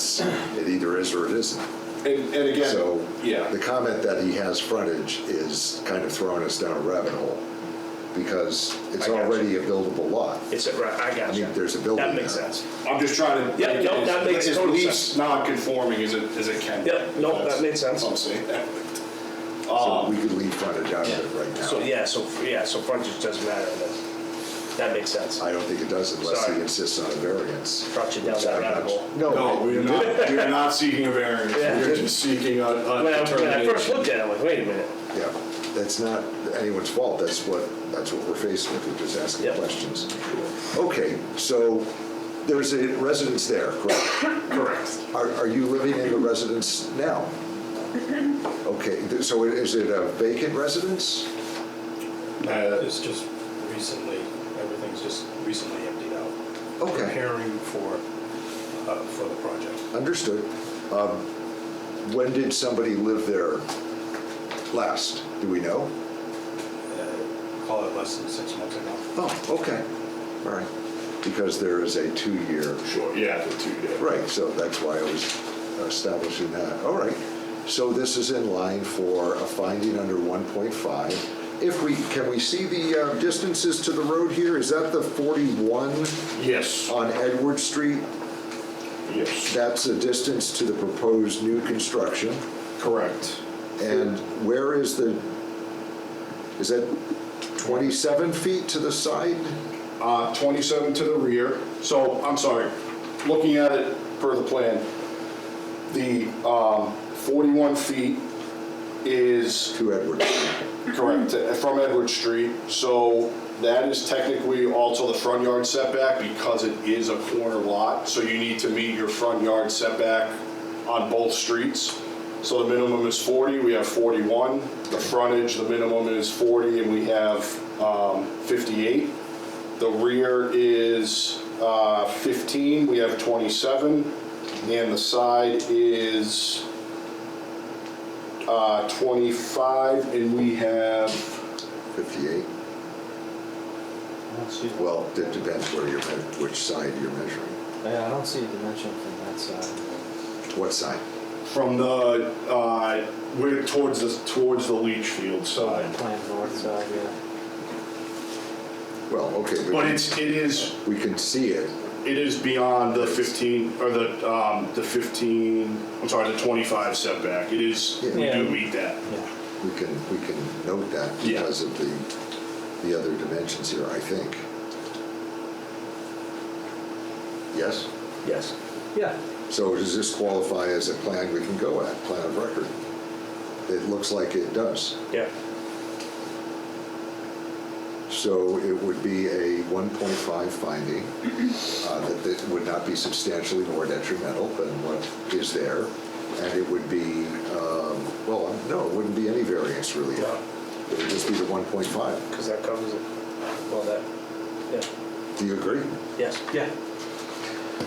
it either is or it isn't. And again, So yeah. the comment that he has frontage is kind of throwing us down a rabbit hole, because it's I got you. already a buildable lot. It's, right, I got I you. mean, there's a building That makes there. sense. I'm just trying to Yeah, make no, it that makes as total least non-conforming as it can be. Yeah, no, that makes sense. I'm saying that. So we could leave frontage out of it right now. So frontage doesn't matter then. That makes sense. I don't think it does unless Sorry. he insists on a variance. Brought you down that rabbit hole. No, we are not seeking a variance, Yeah. we're just seeking a When I first determination. looked at it, I'm like, wait a minute. Yeah, that's not anyone's fault, that's what we're faced with, we're just asking Yep. questions. Okay, so there's a residence there, correct? Correct. Are you living in the residence now? Okay, so is it a vacant residence? It's just recently, everything's just recently emptied out. Okay. Preparing for the project. Understood. When did somebody live there last? Do we know? Call it less than 6 months ago. Oh, okay, all right. Because there is a 2-year. Sure, yeah, the 2 days. Right, so that's why I was establishing that. All right, so this is in line for a finding under 1.5. Can we see the distances to the road here? Is that the 41 Yes, on Edward Street? yes, That's a distance to the proposed new construction. correct. And where is that 27 feet to the side? 27 to the rear. So, I'm sorry, looking at it per the plan, the 41 feet is To Edward Street. correct, from Edward Street. So that is technically also the front yard setback because it is a corner lot. So you need to meet your front yard setback on both streets. So the minimum is 40, we have 41. The frontage, the minimum is 40, and we have 58. The rear is 15, we have 27. And the side is 25, and we have 58? I don't see, Well, it depends where you're, which side you're measuring. yeah, I don't see a dimension from that side. What side? from the, we're towards the leach field side. Plan north side, yeah. Well, okay, But but it is we can see it. beyond the 15, or the 15, I'm sorry, the 25 setback. It is, we Yeah. do meet that. Yeah. We can note that Yeah. because of the other dimensions here, I think. Yes? Yes. Yeah. So does this qualify as a plan we can go at, plan of record? It looks like it does. Yeah. So it would be a 1.5 finding, that it would not be substantially more detrimental than what is there. And it would be, well, no, it wouldn't be any variance really. No. It would just be the 1.5. Because that covers it. Well, that, yeah. Do you agree? Yes. Yeah.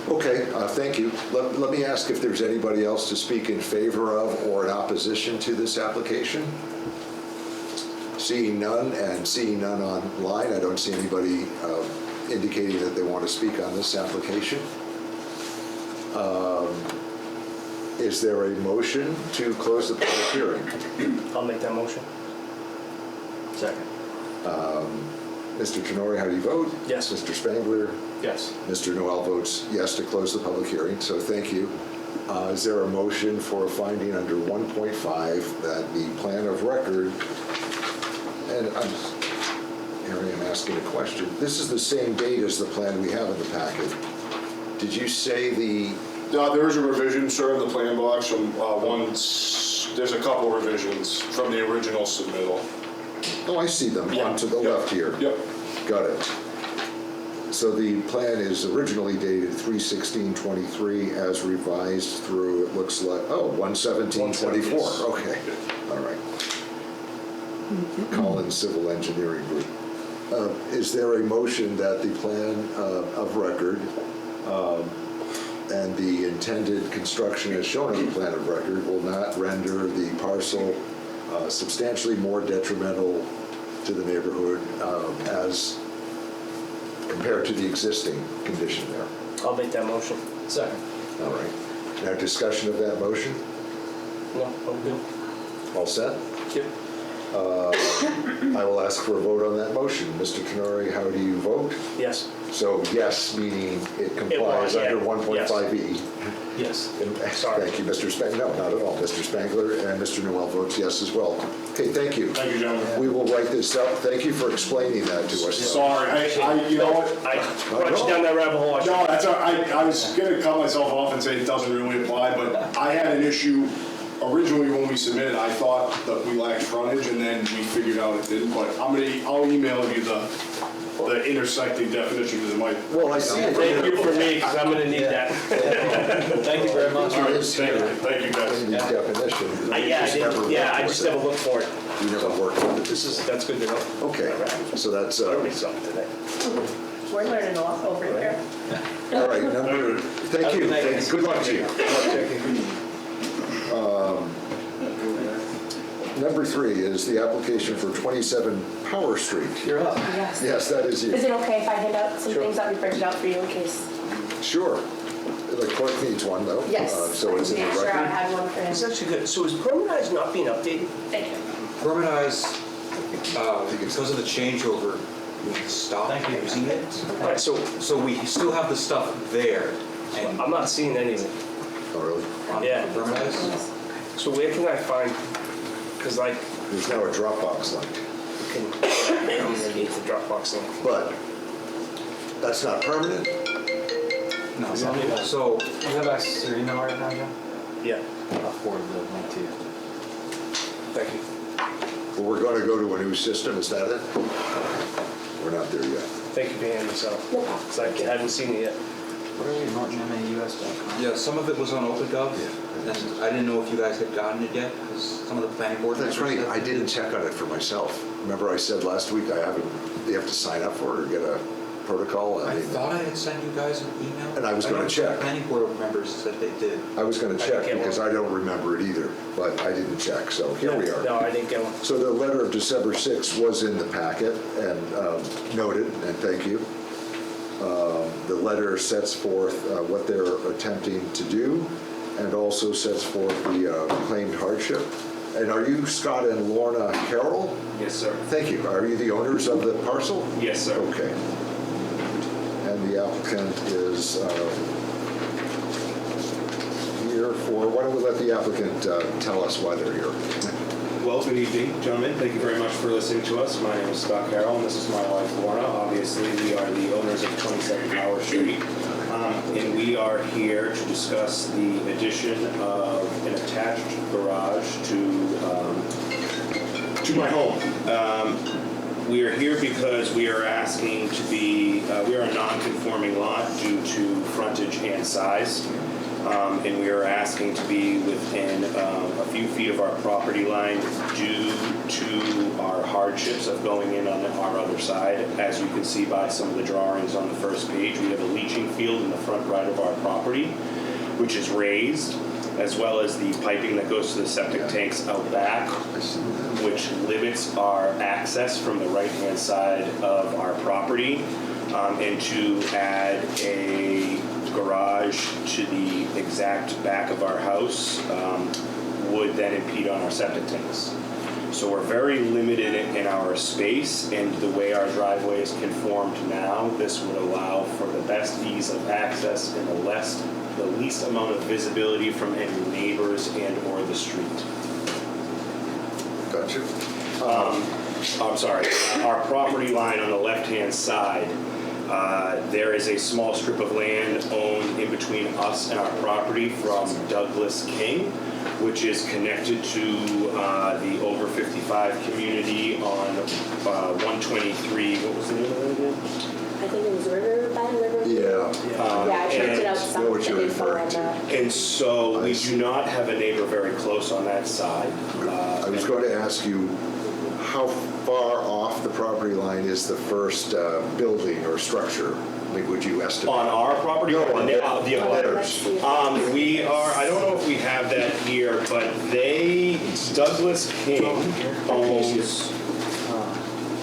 Okay, thank you. Let me ask if there's anybody else to speak in favor of or in opposition to this application? Seeing none and seeing none online, I don't see anybody indicating that they want to speak on this application. Is there a motion to close the public hearing? I'll make that motion. Second. Mr. Tenori, how do you vote? Yes. Mr. Spangler? Yes. Mr. Noel votes yes to close the public hearing, so thank you. Is there a motion for a finding under 1.5 that the plan of record, and Harry, I'm asking a question. This is the same date as the plan we have in the packet. Did you say There is a revision, sir, in the plan box from there's a couple revisions from the original submittal. Oh, I see them, Yeah. on to the Yep. left here. Yep. Got it. So the plan is originally dated 3/16/23 as revised through, it looks like, 1/17/24. Yes. Okay, all right. Collins Civil Engineering Group. Is there a motion that the plan of record and the intended construction as shown on the plan of record will not render the parcel substantially more detrimental to the neighborhood as compared to the existing condition there? I'll make that motion. Second. All right. Now, discussion of that motion? No, I'm good. All set? Yep. I will ask for a vote on that motion. Mr. Tenori, how do you vote? Yes. So yes, meaning it complies yeah. under 1.5E. Yes. Sorry. Thank you, Mr. Spangler. No, not at all. Mr. Spangler and Mr. Noel votes yes as well. Okay, thank you. Thank you, gentlemen. We will write this up. Thank you for explaining that to us. Sorry, you know what? I brought you down that rabbit hole. No, that's all right. I was gonna cut myself off and say it doesn't really apply, but I had an issue originally when we submitted. I thought that we lacked frontage, and then we figured out it didn't. But I'll email you the intersecting definition because it might. Well, I see it. Thank you for me, because I'm gonna need that. Thank you very much. All right, It is thank you, here. thank you guys. In the definition. I just never looked for it. You never worked with it. This is, That's good to know. okay, so that's, Learned me something today. We're learning a lot over here. all right, thank you. Good luck to you. Number 3 is the application for 27 Power Street. You're up. Yes. Yes, that is Is you. it okay if I hand out some things that we printed out for you in case? Sure. The clerk needs one, though. Yes. So it's in the Make sure I record. had one for him. It's actually good. So is Permanize not being updated? Thank you. Permanize, because of the changeover, we stopped Thank you. using it. All right, so So we still have the stuff there. And I'm not seeing anything. Oh, really? on Yeah. Permanize, So where can I find, because like, There's now a Dropbox link, you can, I'm gonna need the Dropbox link. but that's not permanent. no, So so you have access to your email right now, Joe? Yeah, I'll forward the link to you. thank you. But we're going to go to a new system, is that it? We're not there yet. Thank you for handing this out. No problem. Because I hadn't seen it yet. Where are you, NortonMAUS.com? Yeah, some of it was on OpenGov, and I didn't know if you guys had gotten it yet, because some of the planning board members. That's right, said I they didn't check on it for myself. Remember I said last week I haven't, you have to sign up for it or get a protocol? I mean, thought I had sent you guys an email. And I was gonna know some check. Planning board members said they did. I was gonna I check didn't get because one. I don't remember it either, but I didn't check, so here we are. No, I didn't get one. So the letter of December 6th was in the packet and noted, and thank you. The letter sets forth what they're attempting to do and also sets forth the claimed hardship. And are you Scott and Lorna Carroll? Yes, sir. Thank you. Are you the owners of the parcel? Yes, sir. Okay. And the applicant is here for, why don't we let the applicant tell us why they're here? Well, good evening, gentlemen. Thank you very much for listening to us. My name is Scott Carroll, and this is my wife, Lorna. Obviously, we are the owners of 27 Power Street, and we are here to discuss the addition of an attached garage to my home. We are here because we are asking to be, we are a non-conforming lot due to frontage and size. And we are asking to be within a few feet of our property line due to our hardships of going in on our other side. As you can see by some of the drawings on the first page, we have a leaching field in the front right of our property, which is raised, as well as the piping that goes to the septic tanks out back, which limits our access from the right-hand side of our property. And to add a garage to the exact back of our house would then impede on our septic tanks. So we're very limited in our space, and the way our driveway is conformed now, this would allow for the best ease of access and the least amount of visibility from any neighbors and or the street. Gotcha. I'm sorry, our property line on the left-hand side, there is a small strip of land owned in between us and our property from Douglas King, which is connected to the over 55 community on 123. What was the name of it again? I think it was River. Yeah. Yeah, I printed out know some what you're info referring on to. that. And so I we see. do not have a neighbor very close on that side. I was going to ask you, how far off the property line is the first building or structure? I mean, would you estimate? On our property? No, or on the theirs. abutters? Let's see. We are, I don't know if we have that here, but Douglas King owns,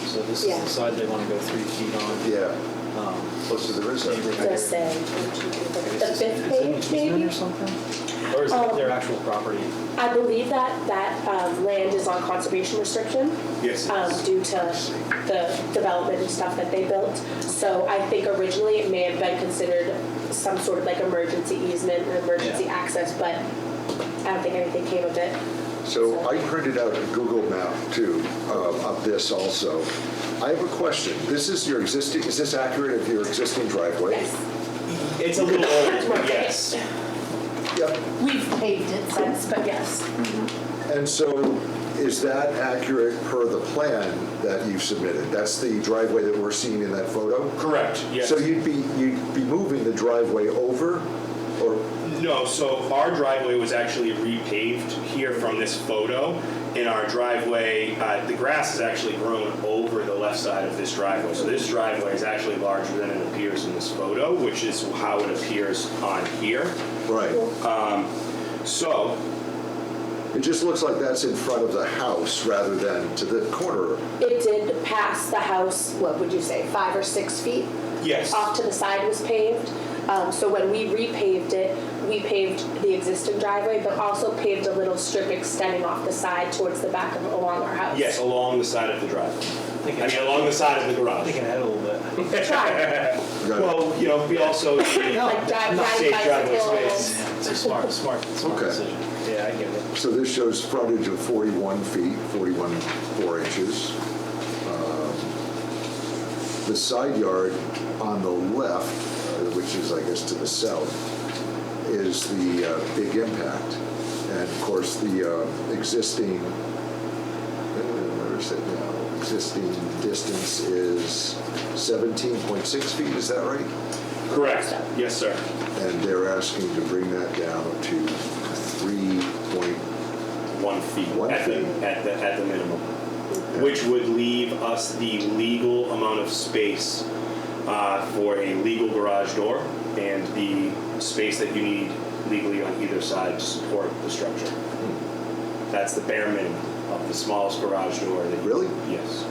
So this is Yeah. the side they want to go 3 feet on. Yeah. Close So there is a- It does say, the fifth Is it an page easement maybe? or something? Or is it their actual property? I believe that land is on conservation restriction yes, due to the development and stuff that they built. So I think originally it may have been considered some sort of like emergency easement or emergency Yeah. access, but I don't think anything came of it. So I printed out a Google map too of this also. I have a question. This is your existing, is this accurate of your existing driveway? Yes, it's a little old, but yes. Yep. we've paved it since, but yes. And so is that accurate per the plan that you've submitted? That's the driveway that we're seeing in that photo? Correct, yes. So you'd be moving the driveway over or? No, so our driveway was actually repaved here from this photo. In our driveway, the grass has actually grown over the left side of this driveway. So this driveway is actually larger than it appears in this photo, which is how it appears on here. Right. So, It just looks like that's in front of the house rather than to the corner. It did pass the house, what would you say, 5 or 6 feet? yes. Off to the side was paved. So when we repaved it, we paved the existing driveway, but also paved a little strip extending off the side towards the back of along our house. Yes, along the side of the driveway. I mean, along the side of the garage. Thinking ahead a little bit. Try. Well, you know, we also Like riding safe driveway bicycles. space. Yeah, it's a smart Okay. decision. Yeah, I get it. So this shows frontage of 41 feet, 4 inches. The side yard on the left, which is, I guess, to the south, is the Big Impact. And of course, the existing, where is it now? Existing distance is 17.6 feet, is that right? Correct, So- yes, sir. And they're asking to bring that down to 3 1 feet 1 at feet. at the minimum, which would leave us the legal amount of space for a legal garage door and the space that you need legally on either side to support the structure. That's the bare minimum of the smallest garage door. That Really? Yes.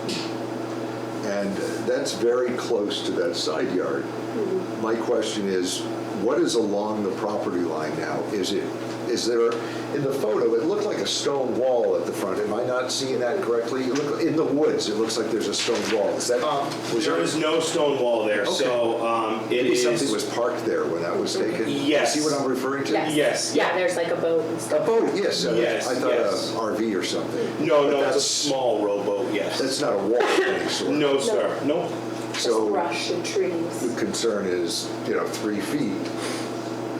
And that's very close to that side yard. My question is, what is along the property line now? Is there, in the photo, it looked like a stone wall at the front. Am I not seeing that correctly? In the woods, it looks like there's a stone wall. Is that, was There is no stone wall there, so it maybe is. something was parked there when that was taken? Yes. See what I'm referring to? Yes. Yes. Yeah, there's like a boat and A stuff. boat, yes. Yes, I thought yes. a RV or something. No, But it's a that's- small rowboat, yes. That's not a wall of any sort. No, sir, no. Just So brush and trees. the concern is, 3 feet,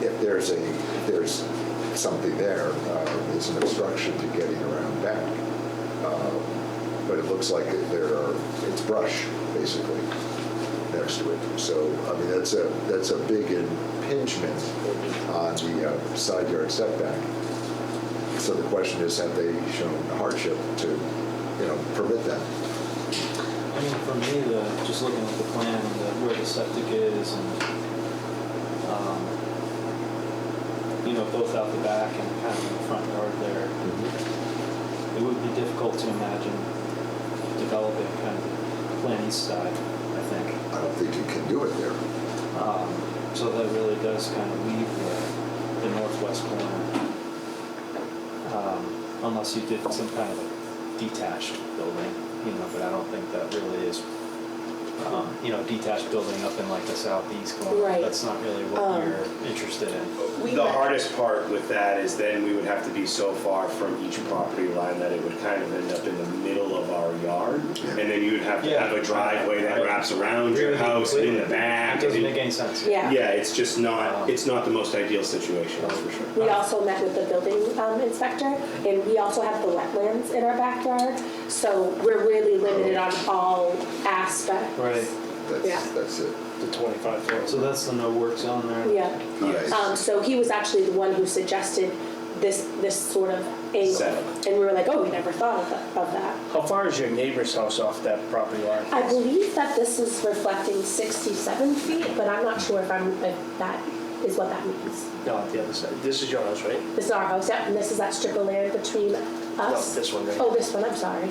if there's something there, it's an obstruction to getting around back. But it looks like it's brush, basically, next to it. So, I mean, that's a big impingement on the side yard setback. So the question is, have they shown hardship to, permit that? I mean, for me, just looking at the plan, where the septic is, and both out the back and kind of in the front yard there, it would be difficult to imagine developing kind of the Plan East side, I think. I don't think you can do it there. So that really does kind of leave the northwest corner, unless you did some kind of a detached building, but I don't think that really is, detached building up in like the southeast corner. Right. That's not really what you're interested in. The hardest part with that is then we would have to be so far from each property line that it would kind of end up in the middle of our yard. And then you would have to Yeah. have a driveway that Right. wraps around your Agree with you house and in the completely. back. It doesn't and make any sense. Yeah. Yeah, it's just not, it's not the most ideal situation, that's for sure. We also met with the building inspector, and we also have the wetlands in our backyard, so we're really limited on all aspects. Right. Yeah. That's it. The 25 foot. So that's the no work zone there? Yeah. Nice. So he was actually the one who suggested this sort of angle. Setup. And we were like, oh, we never thought of that. How far is your neighbor's house off that property line? I believe that this is reflecting 67 feet, but I'm not sure if that is what that means. No, on the other side. This is your house, right? This is our house, yeah, and this is that strip of land between us. No, this one, right? Oh, this one, I'm sorry.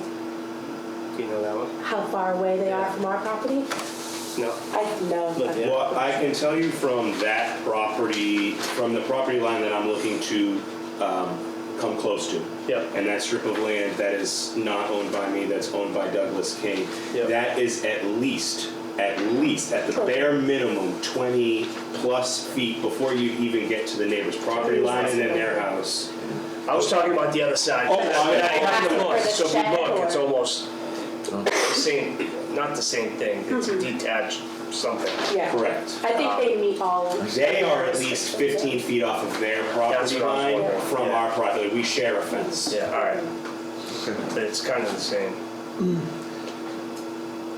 Do you know that one? How far away they are from our property? No. No. Look, yeah. Well, I can tell you from that property, from the property line that I'm looking to come close to. Yep. And that strip of land that is not owned by me, that's owned by Douglas King. Yep. That is at least at the bare minimum 20 plus feet before you even get to the neighbor's property line and then their house. I was talking about the other side. Oh, I Back looked, where the so if shed you look, it's or- almost the same, not the same thing. It's a detached something. Yeah. Correct. I think they meet all. They are at least 15 feet off of their property That's what I was line wondering. from Yeah. our property. We share a fence. Yeah, all right. But it's kind of the same.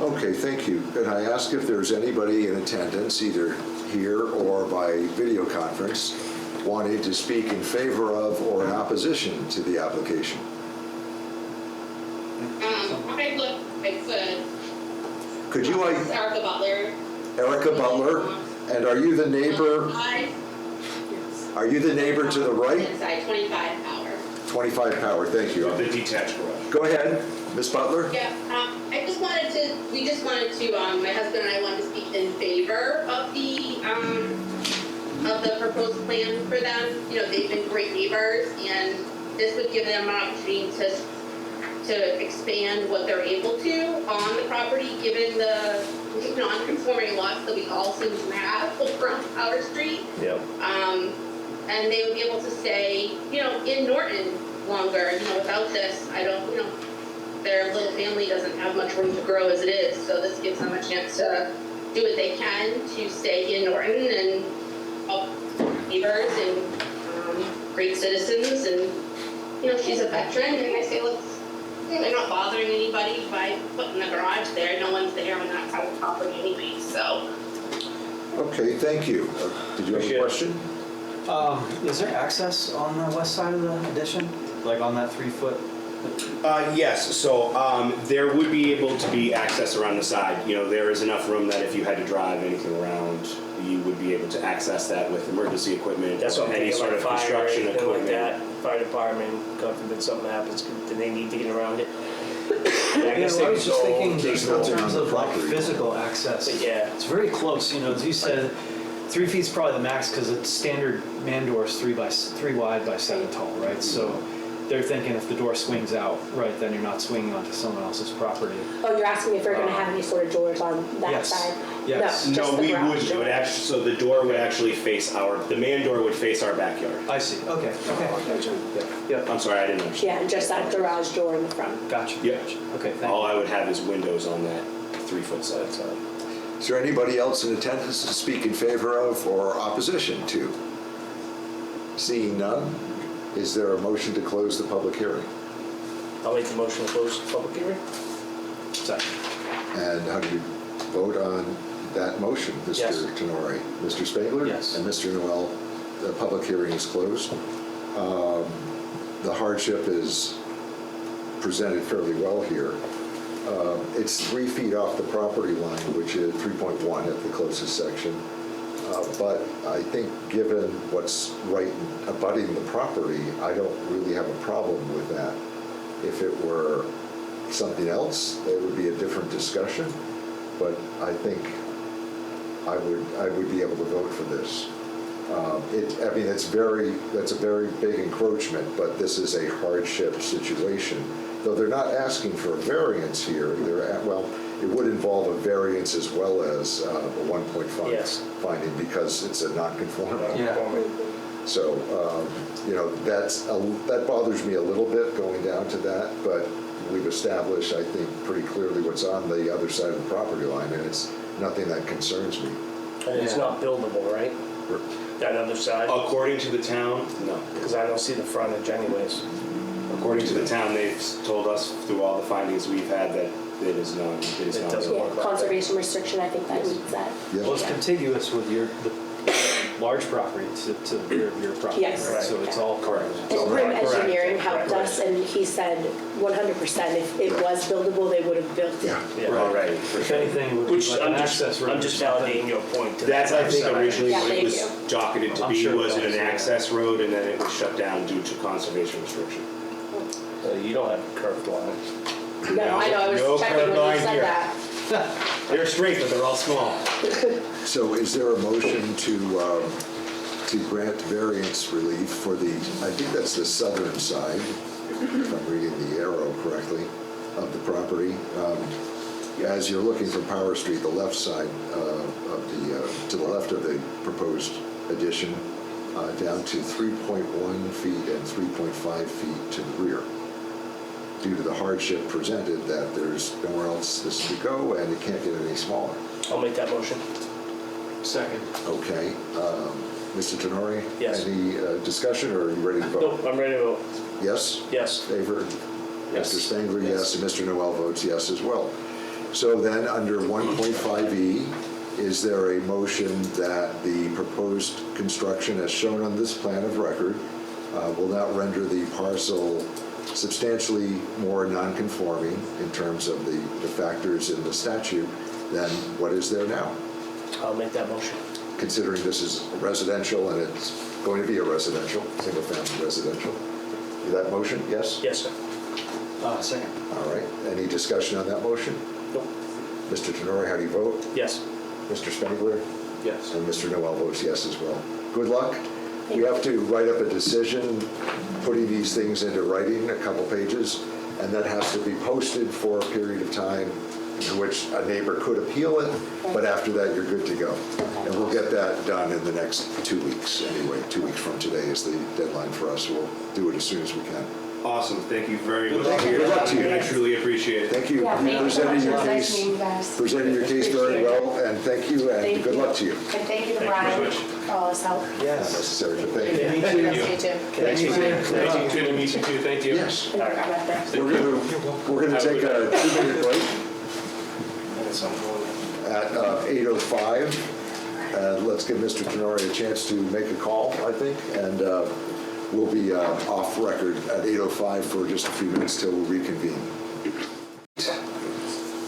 Okay, thank you. Could I ask if there's anybody in attendance, either here or by video conference, wanting to speak in favor of or in opposition to the application? I look, I could. Could you, Erica Butler. Erica Butler, and are you the neighbor, are you the neighbor to the right? Inside, 25 hour. 25 Power, thank you. The detached garage. Go ahead, Ms. Butler. Yeah, we just wanted to, my husband and I wanted to speak in favor of the proposed plan for them. They've been great neighbors, and this would give them an opportunity to expand what they're able to on the property, given the non-conforming lots that we all seem to have over on Powder Street. Yep. And they would be able to stay, in Norton longer. Without this, their little family doesn't have much room to grow as it is. So this gives them a chance to do what they can to stay in Norton and help neighbors and great citizens. And, she's a veteran, and I say, look, they're not bothering anybody by putting the garage there. No one's there on that side of the property anyway, so. Okay, thank you. Did you have Appreciate a it. question? Is there access on the west side of the addition? Like on that 3 foot? Yes, so there would be able to be access around the side. You know, there is enough room that if you had to drive anything around, you would be able to access that with emergency equipment, That's what I'm any thinking, sort like of fire, construction anything like equipment. that, fire department, God forbid something happens, do they need to get around it? I guess I they was could just go- thinking There's in nothing terms on the of like property. physical access. But yeah. It's very close, you know, as you said, 3 feet's probably the max because it's standard man doors 3 wide by 7 tall, right? So they're thinking if the door swings out, right, then you're not swinging onto someone else's property. Oh, you're asking if we're gonna have any sort of doors on that Yes. side? Yes. No, just No, the we garage wouldn't. It door. would actually, so the door would actually face the main door would face our backyard. I see, okay, Gotcha. Yep, I'm sorry, I didn't understand. Yeah, and just that garage door in the front. gotcha. Yep. Gotcha. Okay, thank All you. I would have is windows on that 3 foot side. Is there anybody else in attendance to speak in favor of or opposition to? Seeing none, is there a motion to close the public hearing? I'll make the motion to close the public hearing. Second. And how do you vote on that motion, Mr. Yes. Tenori? Mr. Spangler? Yes. And Mr. Noel, the public hearing is closed. The hardship is presented fairly well here. It's 3 feet off the property line, which is 3.1 at the closest section. But I think given what's right abutting the property, I don't really have a problem with that. If it were something else, it would be a different discussion. But I think I would be able to vote for this. That's a very big encroachment, but this is a hardship situation. Though they're not asking for a variance here, it would involve a variance as well as a 1.5 Yes. finding because it's a non-conforming. Yeah. So, that bothers me a little bit going down to that, but we've established, I think, pretty clearly what's on the other side of the property line, and it's nothing that concerns me. And it's Yeah. not buildable, right? That other side? According to the town, no. Because I don't see the frontage anyways. According to the town, they've told us through all the findings we've had that it is not. It is It not. doesn't Yeah, look like that. conservation restriction, I think that meets that. Yeah. Well, it's contiguous with the large property to the rear of your property, Yes. right? So it's all correct. And Brim Correct. Engineering helped Correct. us, and he said 100%, if it was buildable, they would have built it. Yeah. Yeah. Already. If anything, it would be Which like an I'm just, access road. I'm or just something. validating your point. to That's, I the think, side. originally Yeah, what it thank was you. docketed to I'm be, sure it was it an was, yeah. access road, and then it was shut down due to conservation restriction. You don't have a curved line. No, I know, I No was checking curved when line you said here. that. They're straight, but they're all small. So is there a motion to grant variance relief for I think that's the southern side, if I'm reading the arrow correctly, of the property? As you're looking from Power Street, the left side to the left of the proposed addition, down to 3.1 feet and 3.5 feet to the rear. Due to the hardship presented that there's nowhere else this could go and it can't get any smaller. I'll make that motion. Second. Okay, Mr. Tenori? Yes. Any discussion, or are you ready to vote? Nope, I'm ready to vote. Yes? Yes. Favor? Yes. Mr. Spangler, yes, Yes. and Mr. Noel votes yes as well. So then, under 1.5E, is there a motion that the proposed construction as shown on this plan of record will not render the parcel substantially more non-conforming in terms of the factors in the statute than what is there now? I'll make that motion. Considering this is residential and it's going to be a residential, single-family residential. That motion, yes? Yes, sir. Second. All right. Any discussion on that motion? Nope. Mr. Tenori, how do you vote? Yes. Mr. Spangler? Yes. And Mr. Noel votes yes as well. Good luck. We have to write up a decision, putting these things into writing, a couple pages, and that has to be posted for a period of time in which a neighbor could appeal it, but after that, you're good to go. And we'll get that done in the next 2 weeks anyway. 2 weeks from today is the deadline for us. We'll do it as soon as we can. Awesome, thank you very much. luck. Good luck to you. I truly appreciate it. Thank you. Yeah, You thank you so presented much. It your was nice case. meeting you guys. Presented your case very Appreciate it. well, and thank you, and Thank good you. luck to you. And thank you to Thank you Brian very much. for all his help. Not Yes. necessary, but thank you. Me Nice too. to meet you. Thank you. Thank you, good to meet you too, thank you. Yes. And grab that there. We're gonna take a 2-minute break at 8:05. let's give Mr. Tenori a chance to make a call, I think, and we'll be off record at 8:05 for just a few minutes till we reconvene.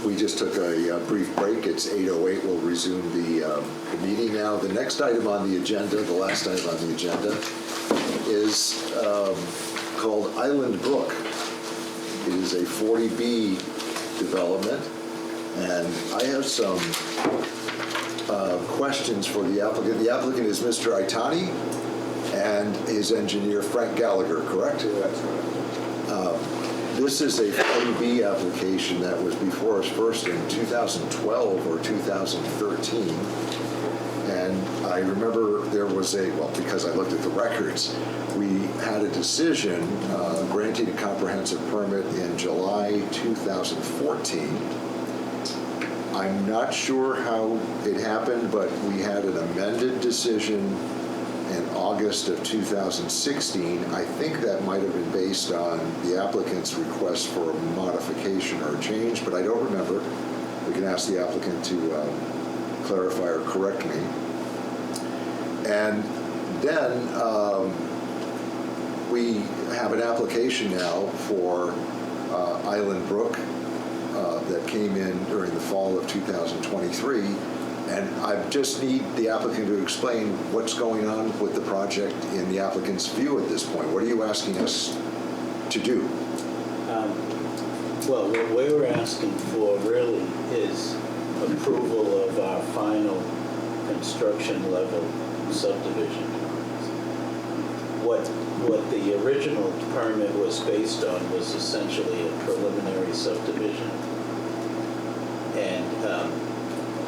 We just took a brief break. It's 8:08. We'll resume the meeting now. The next item on the agenda, the last item on the agenda, is called Island Brook. It is a 40B development, and I have some questions for the applicant. The applicant is Mr. Itani and his engineer Frank Gallagher, correct? That's correct. This is a 40B application that was before us first in 2012 or 2013. And I remember there was because I looked at the records, we had a decision granting a comprehensive permit in July 2014. I'm not sure how it happened, but we had an amended decision in August of 2016. I think that might have been based on the applicant's request for a modification or a change, but I don't remember. We can ask the applicant to clarify or correct me. And then we have an application now for Island Brook that came in during the fall of 2023. And I just need the applicant to explain what's going on with the project in the applicant's view at this point. What are you asking us to do? Well, what we were asking for really is approval of our final construction level subdivision. What the original permit was based on was essentially a preliminary subdivision. And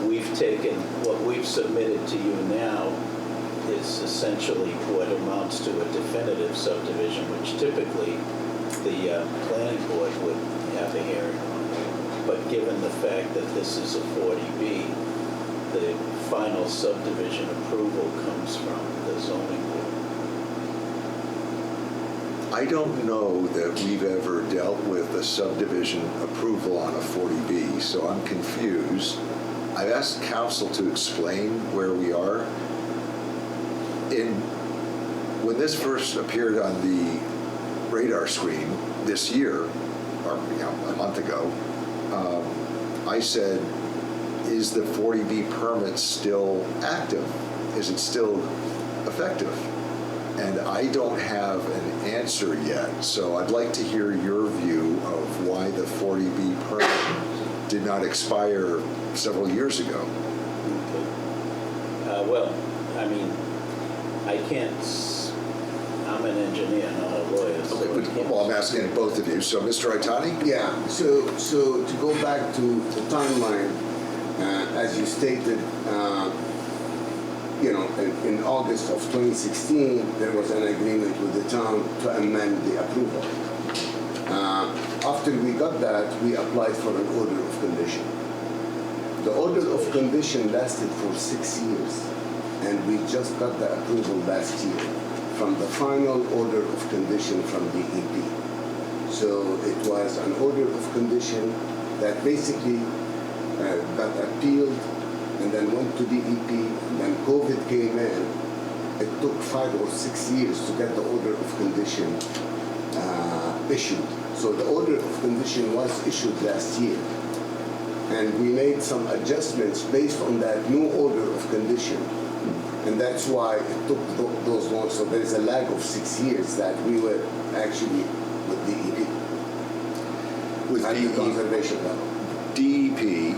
we've taken, what we've submitted to you now is essentially what amounts to a definitive subdivision, which typically the planning board would have a hearing on. But given the fact that this is a 40B, the final subdivision approval comes from the zoning board. I don't know that we've ever dealt with a subdivision approval on a 40B, so I'm confused. I've asked council to explain where we are. When this first appeared on the radar screen this year, or a month ago, I said, is the 40B permit still active? Is it still effective? And I don't have an answer yet, so I'd like to hear your view of why the 40B permit did not expire several years ago. Okay. Well, I mean, I can't, I'm an engineer, not a lawyer. So Well, I'm asking both of you. So, Mr. Itani? Yeah, so to go back to the timeline, as you stated, in August of 2016, there was an agreement with the town to amend the approval. After we got that, we applied for an order of condition. The order of condition lasted for 6 years, and we just got the approval last year from the final order of condition from DEP. So it was an order of condition that basically got appealed and then went to DEP, and then COVID came in. It took 5 or 6 years to get the order of condition issued. So the order of condition was issued last year. And we made some adjustments based on that new order of condition. And that's why it took those long. So there's a lag of 6 years that we were actually with DEP. With at the conservation level. DEP,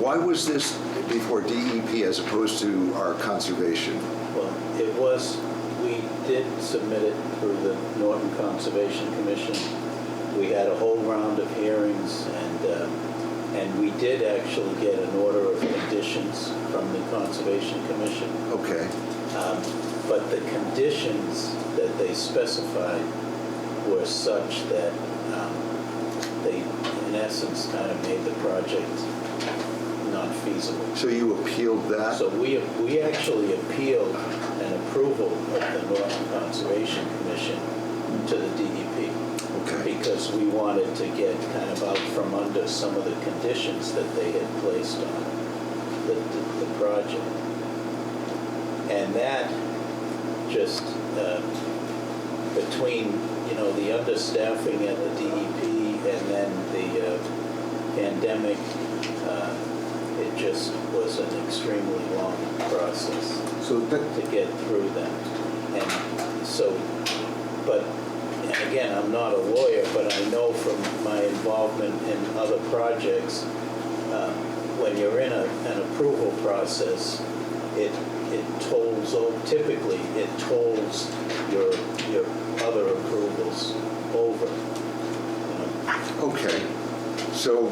why was this before DEP as opposed to our conservation? Well, it was, we did submit it through the Norton Conservation Commission. We had a whole round of hearings, and we did actually get an order of conditions from the Conservation Commission. Okay. But the conditions that they specified were such that they, in essence, kind of made the project not feasible. So you appealed that? So we actually appealed an approval of the Norton Conservation Commission to the DEP. Okay. Because we wanted to get kind of out from under some of the conditions that they had placed on the project. And that just, between, the understaffing at the DEP and then the pandemic, it just was an extremely long process So that, to get through that. And so, but, and again, I'm not a lawyer, but I know from my involvement in other projects, when you're in an approval process, it tolls, typically it tolls your other approvals over. Okay, so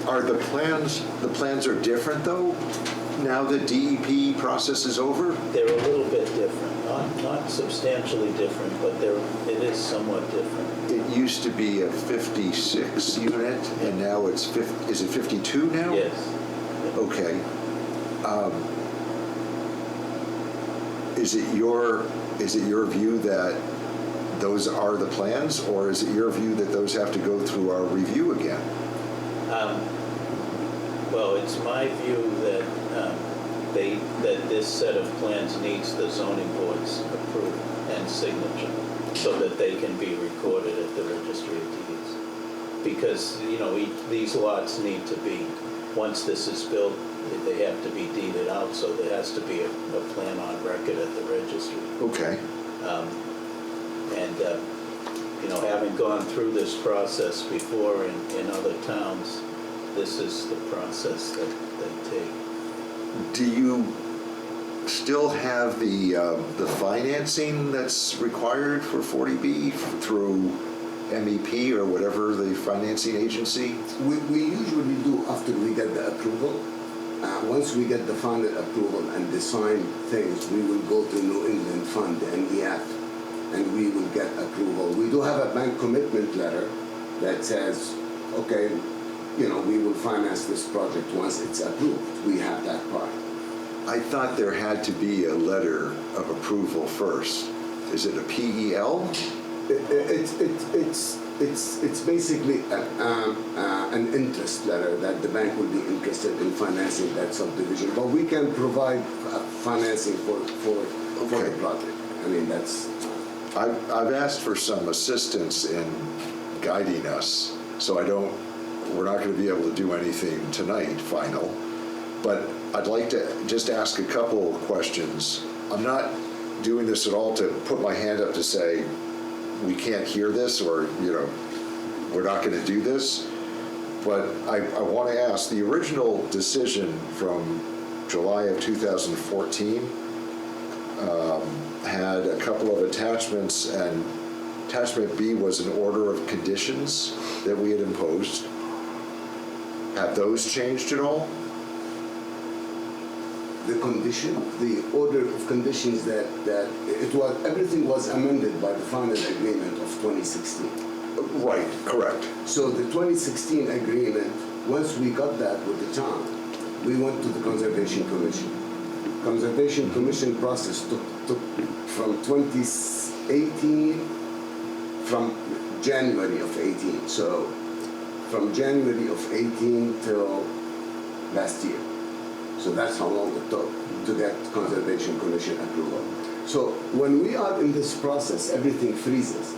are the plans are different though? Now the DEP process is over? They're a little bit different, not substantially different, but it is somewhat different. It used to be a 56 unit and now it's is it 52 now? Yes. Okay. Is it your view that those are the plans, or is it your view that those have to go through our review again? Well, it's my view that that this set of plans needs the zoning board's approval and signature so that they can be recorded at the registry of deeds. Because, these lots need to be, once this is built, they have to be deeded out, so there has to be a plan on record at the registry. Okay. Having gone through this process before in other towns, this is the process that they take. Do you still have the financing that's required for 40B through MEP or whatever the financing agency? we usually do after we get the approval. Once we get the final approval and the signed things, we will go to New England Fund, the NEF, and we will get approval. We do have a bank commitment letter that says, okay, we will finance this project once it's approved. We have that part. I thought there had to be a letter of approval first. Is it a PEL? It's basically an interest letter that the bank will be interested in financing that subdivision. But we can provide financing for the project. I mean, that's... I've asked for some assistance in guiding us, so we're not going to be able to do anything tonight, final. But I'd like to just ask a couple of questions. I'm not doing this at all to put my hand up to say, we can't hear this, or, we're not going to do this. But I want to ask, the original decision from July of 2014 had a couple of attachments, and attachment B was an order of conditions that we had imposed. Have those changed at all? The condition, the order of conditions that everything was amended by the final agreement of 2016. Right, correct. So the 2016 agreement, once we got that with the town, we went to the Conservation Commission. Conservation Commission process took from 2018, from January of 18. So from January of 18 till last year. So that's how long it took to get Conservation Commission approval. So when we are in this process, everything freezes.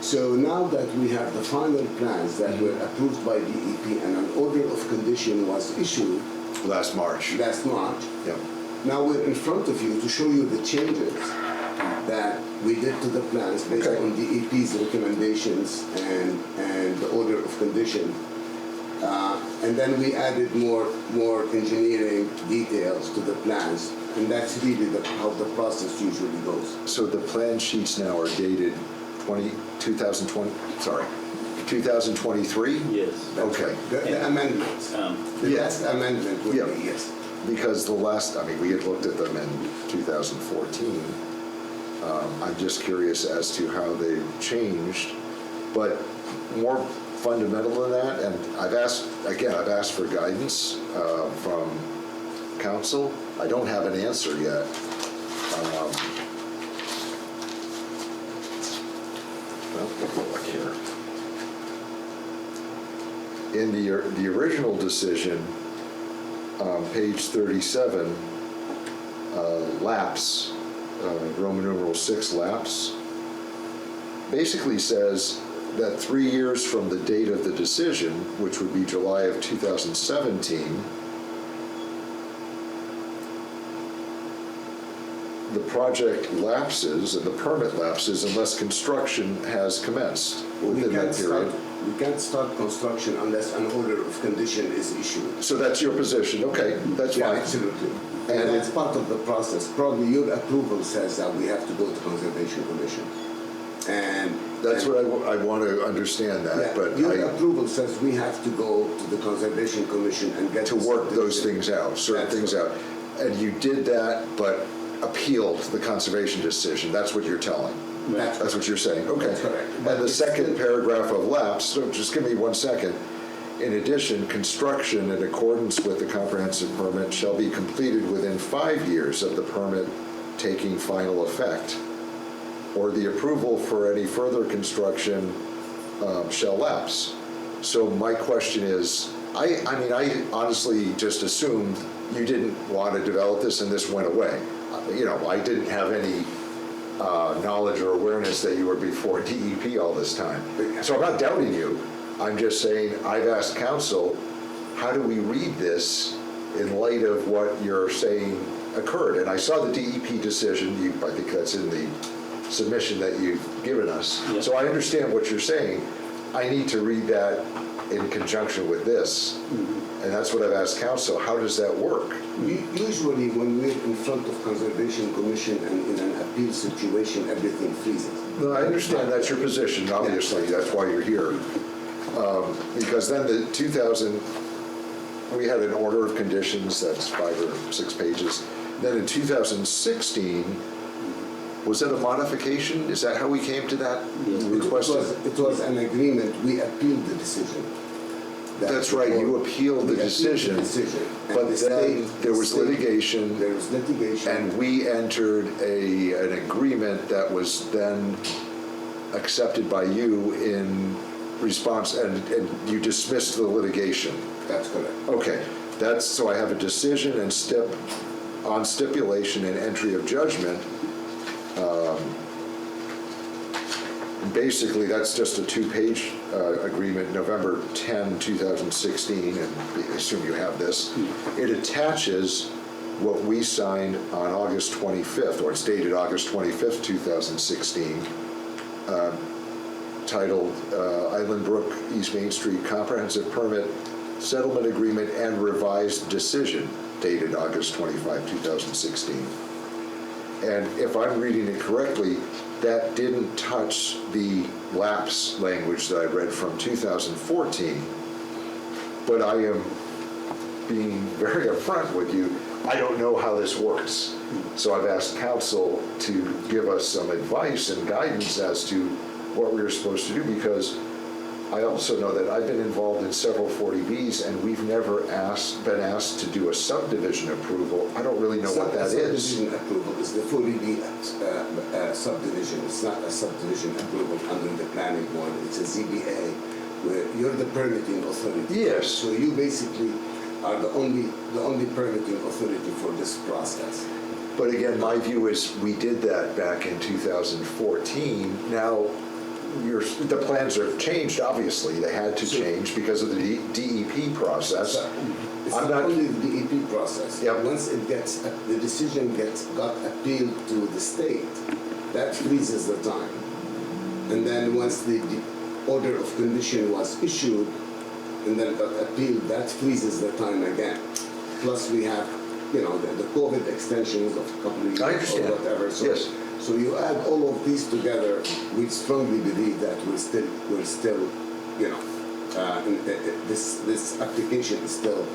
So now that we have the final plans that were approved by DEP and an order of condition was issued last March. Yep. Now we're in front of you to show you the changes that we did to the plans based on DEP's recommendations and the order of condition. And then we added more engineering details to the plans, and that's really how the process usually goes. So the plan sheets now are dated 2023? Yes. Okay. The amendments. The last amendment would be yes. Because we had looked at them in 2014. I'm just curious as to how they've changed, but more fundamental than that, and I've asked for guidance from council. I don't have an answer yet. Look here. In the original decision, page 37, lapse, Roman numeral 6 lapse, basically says that 3 years from the date of the decision, which would be July of 2017, the project lapses and the permit lapses unless construction has commenced within that period. We can't start construction unless an order of condition is issued. So that's your position, okay, that's Yeah, fine. absolutely. And it's part of the process. Probably your approval says that we have to go to Conservation Commission. And That's what I want to understand that, yeah, but your I, approval says we have to go to the Conservation Commission and get to the work those subdivision. things out, certain That's things correct. out. And you did that, but appealed the conservation decision, that's what you're telling. That's what you're saying, okay. That's correct. But And the it's second still- paragraph of lapse, so just give me 1 second. In addition, construction in accordance with the comprehensive permit shall be completed within 5 years of the permit taking final effect, or the approval for any further construction shall lapse. So my question is, I mean, I honestly just assumed you didn't want to develop this and this went away. You know, I didn't have any knowledge or awareness that you were before DEP all this time. So I'm not doubting you. I'm just saying, I've asked council, how do we read this in light of what you're saying occurred? And I saw the DEP decision, I think that's in the submission that you've given us. Yeah. So I understand what you're saying. I need to read that in conjunction with this. And that's what I've asked council, how does that work? Usually when we're in front of Conservation Commission and in an appeal situation, everything freezes. No, I understand that's your position, obviously, that's why you're here. Because then the 2000, we had an order of conditions, that's 5 or 6 pages. Then in 2016, was it a modification? Is that how we came to that request? It was an agreement, we appealed the decision. That's right, you appealed the We decision, And but the then state- there was state- litigation. There was litigation. And we entered an agreement that was then accepted by you in response, and you dismissed the litigation. That's correct. Okay, that's, so I have a decision and on stipulation and entry of judgment. Basically, that's just a 2-page agreement, November 10, 2016, and I assume you have this. It attaches what we signed on August 25th, or it's dated August 25th, 2016, titled Island Brook East Main Street Comprehensive Permit Settlement Agreement and Revised Decision, dated August 25, 2016. And if I'm reading it correctly, that didn't touch the lapse language that I read from 2014. But I am being very upfront with you, I don't know how this works. So I've asked council to give us some advice and guidance as to what we're supposed to do, because I also know that I've been involved in several 40Bs and we've never been asked to do a subdivision approval. I don't really know what that is. Subdivision approval is the 40B subdivision. It's not a subdivision approval under the planning board. It's a ZBA where you're the permitting authority. Yes. So you basically are the only permitting authority for this process. But again, my view is we did that back in 2014. Now, the plans have changed, obviously. They had to change because of the DEP process. It's I'm not not, only the DEP process. Yep. Once it gets, the decision got appealed to the state, that freezes the time. And then once the order of condition was issued, and then got appealed, that freezes the time again. Plus we have, the COVID extensions of a couple of years I or understand. whatever. So, Yes. So you add all of these together, we strongly believe that we're still, this application is still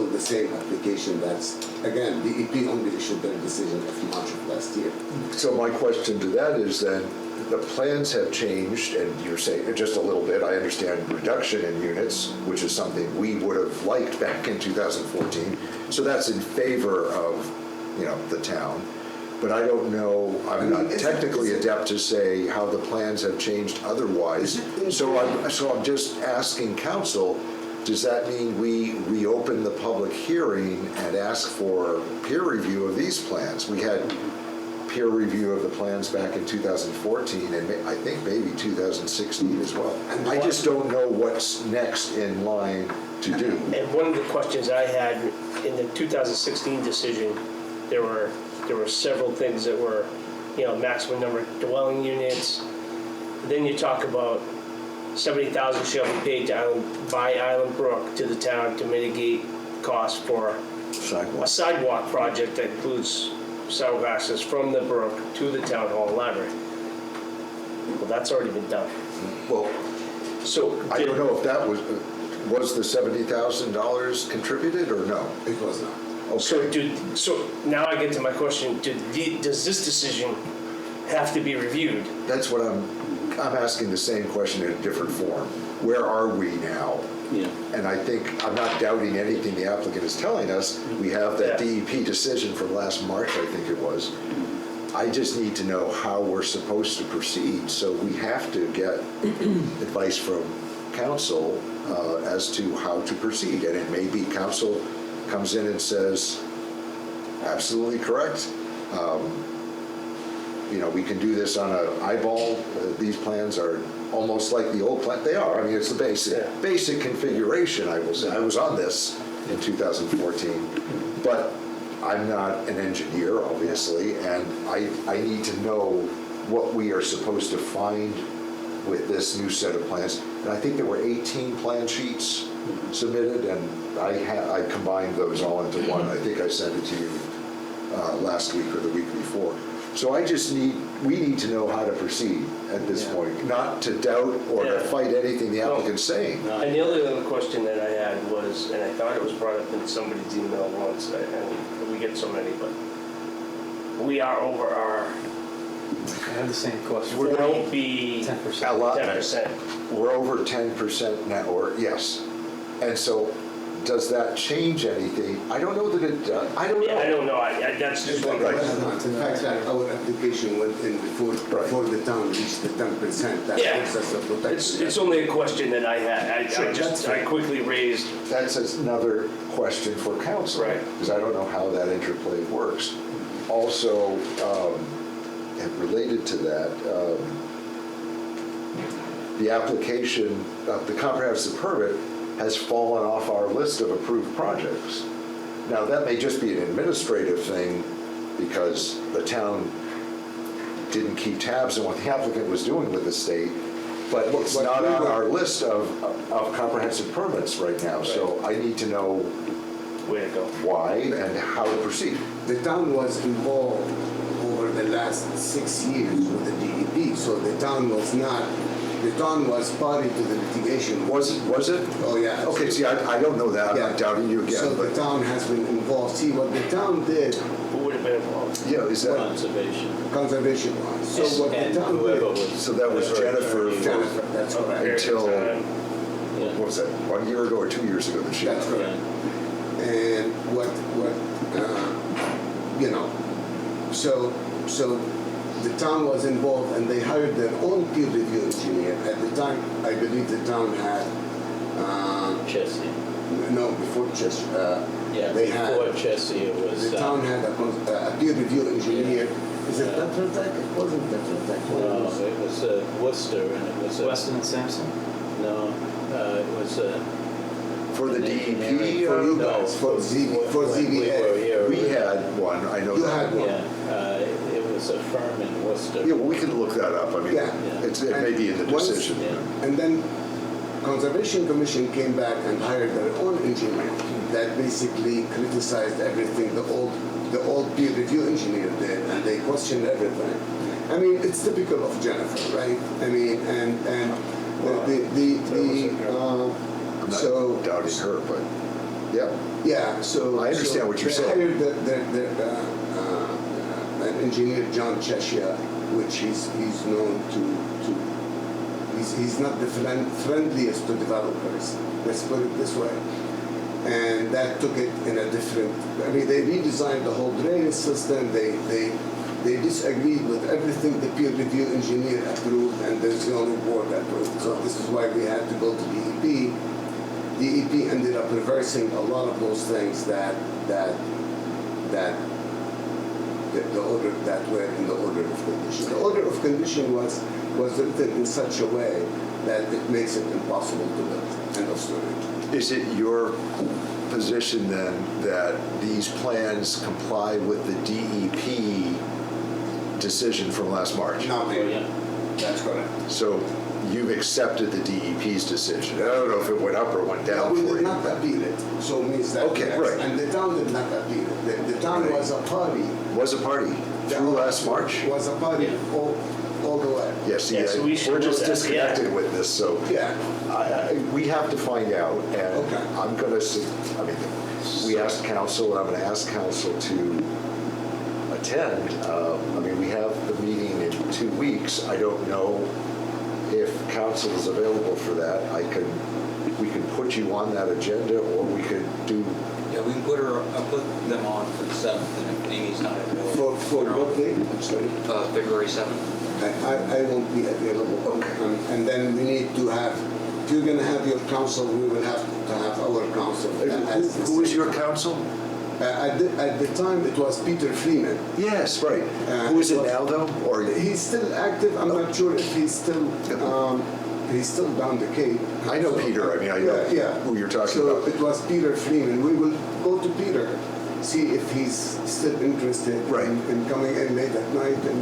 the same application that's, again, DEP only issued their decision of March of last year. so my question to that is then, the plans have changed, and you're saying just a little bit, I understand reduction in units, which is something we would have liked back in 2014. So that's in favor of, the town. But I don't know, I'm not technically adept to say how the plans have changed otherwise. So I'm just asking council, does that mean we reopen the public hearing and ask for peer review of these plans? We had peer review of the plans back in 2014 and I think maybe 2016 as well. I just don't know what's next in line to do. And one of the questions I had in the 2016 decision, there were several things that were, maximum number of dwelling units. Then you talk about $70,000 shall be paid by Island Brook to the town to mitigate costs for a sidewalk project that includes sidewalk access from the brook to the town hall and library. Well, that's already been done. Well, So I don't know if that was the $70,000 contributed or no? It was not. Okay. So now I get to my question, does this decision have to be reviewed? That's what I'm asking the same question in a different form. Where are we now? Yeah. And I think, I'm not doubting anything the applicant is telling us. We have that Yeah. DEP decision from last March, I think it was. I just need to know how we're supposed to proceed. So we have to get advice from council as to how to proceed. And it may be council comes in and says, absolutely correct. We can do this on an eyeball. These plans are almost like the old plan. They are. I mean, it's the basic configuration, I will say. I was on this in 2014, but I'm not an engineer, obviously, and I need to know what we are supposed to find with this new set of plans. And I think there were 18 plan sheets submitted, and I combined those all into one. I think I sent it to you last week or the week before. So we need to know how to proceed at this point, not to doubt or to fight anything the applicant's saying. And the other question that I had was, and I thought it was brought up in somebody's email once, and we get so many, but we are over our, I have the same question. We're will be 10%. Allotment. 10%. We're over 10% now, or yes. And so, does that change anything? I don't know that it does. I don't know. Yeah, I don't know, that's just one Right. question. In fact, our application went in before the town reached the 10%. That Yeah. gives us a protection. It's only a question that I had, Sure, that's I fair. quickly raised. That's another question for council. Right. Because I don't know how that interplay works. Also, and related to that, the application of the comprehensive permit has fallen off our list of approved projects. Now, that may just be an administrative thing because the town didn't keep tabs on what the applicant was doing with the state, but it's not on our list of comprehensive permits right now. So I need to know Way to go. why and how to proceed. The town was involved over the last 6 years with the DEP, so the town was party to the litigation. Was it? Oh, yeah. Okay, see, I don't know that. I'm Yeah. not doubting you again. So the But town has been involved. See, what the town did, Who would have been involved? yeah, is that, Conservation. conservation wise. So what And the town whoever did. was. So that was whoever Jennifer attorney for- was. Jennifer, that's correct. until, Yeah. what was that, 1 year ago or 2 years ago that she? That's correct. Yeah. And so the town was involved and they hired their own peer review engineer. At the time, I believe the town had, Chesney. no, before Cheshire, Yeah, they had, before Chesney, it was. the town had a peer review engineer. Is it Tetra Tech? It wasn't Tetra Tech. What No, was it? it was Worcester, and it was. Weston and Sampson? No, it was. For the DEP? For you No, guys, for when we were ZBA. here. We had one, I know You that. had one. Yeah, it was a firm in Worcester. Yeah, well, we can look that up. I mean, Yeah. it may be in the Once- decision. Yeah. And then Conservation Commission came back and hired their own engineer that basically criticized everything the old peer review engineer did, and they questioned everything. I mean, it's typical of Jennifer, right? I mean, and I'm so not doubting her, but, yeah. yeah, so I understand what you're they saying. hired an engineer, John Cheshire, which he's known to he's not the friendliest to developers. Let's put it this way. And that took it in a different. I mean, they redesigned the whole drainage system. They disagreed with everything the peer review engineer approved and the zoning board approved. So this is why we had to go to DEP. DEP ended up reversing a lot of those things that the order that were in the order of condition. The order of condition was written in such a way that it makes it impossible to build. End of story. Is it your position then that these plans comply with the DEP decision from last March? Now, that's correct. So you've accepted the DEP's decision. I don't know if it went up or went down We for did you. not appeal it, so it means that. Okay, yes. right. And the town did not appeal it. The town Right. was a party. Was a party through last March? Was a party all the way. Yes, Yeah, so we should we're just know that, disconnected with this, so Yeah. we have to find out, and Okay. I'm gonna, we asked council, and I'm gonna ask council to attend. We have the meeting in 2 weeks. I don't know if council is available for that. We can put you on that agenda, or we could do, Yeah, we can put them on for the 7th, and if Amy's not available. For what day? I'm sorry. February 7th. I won't be available. Okay. And then we need to have, if you're gonna have your council, we will have to have our council. who is your council? At the time, it was Peter Freeman. Yes, right. Who is it now, though? Or He's still active. I'm not sure if he's still down the Cape. I know Peter. I know who you're talking so about. it was Peter Freeman. We will go to Peter, see if he's still interested Right. in coming in late at night and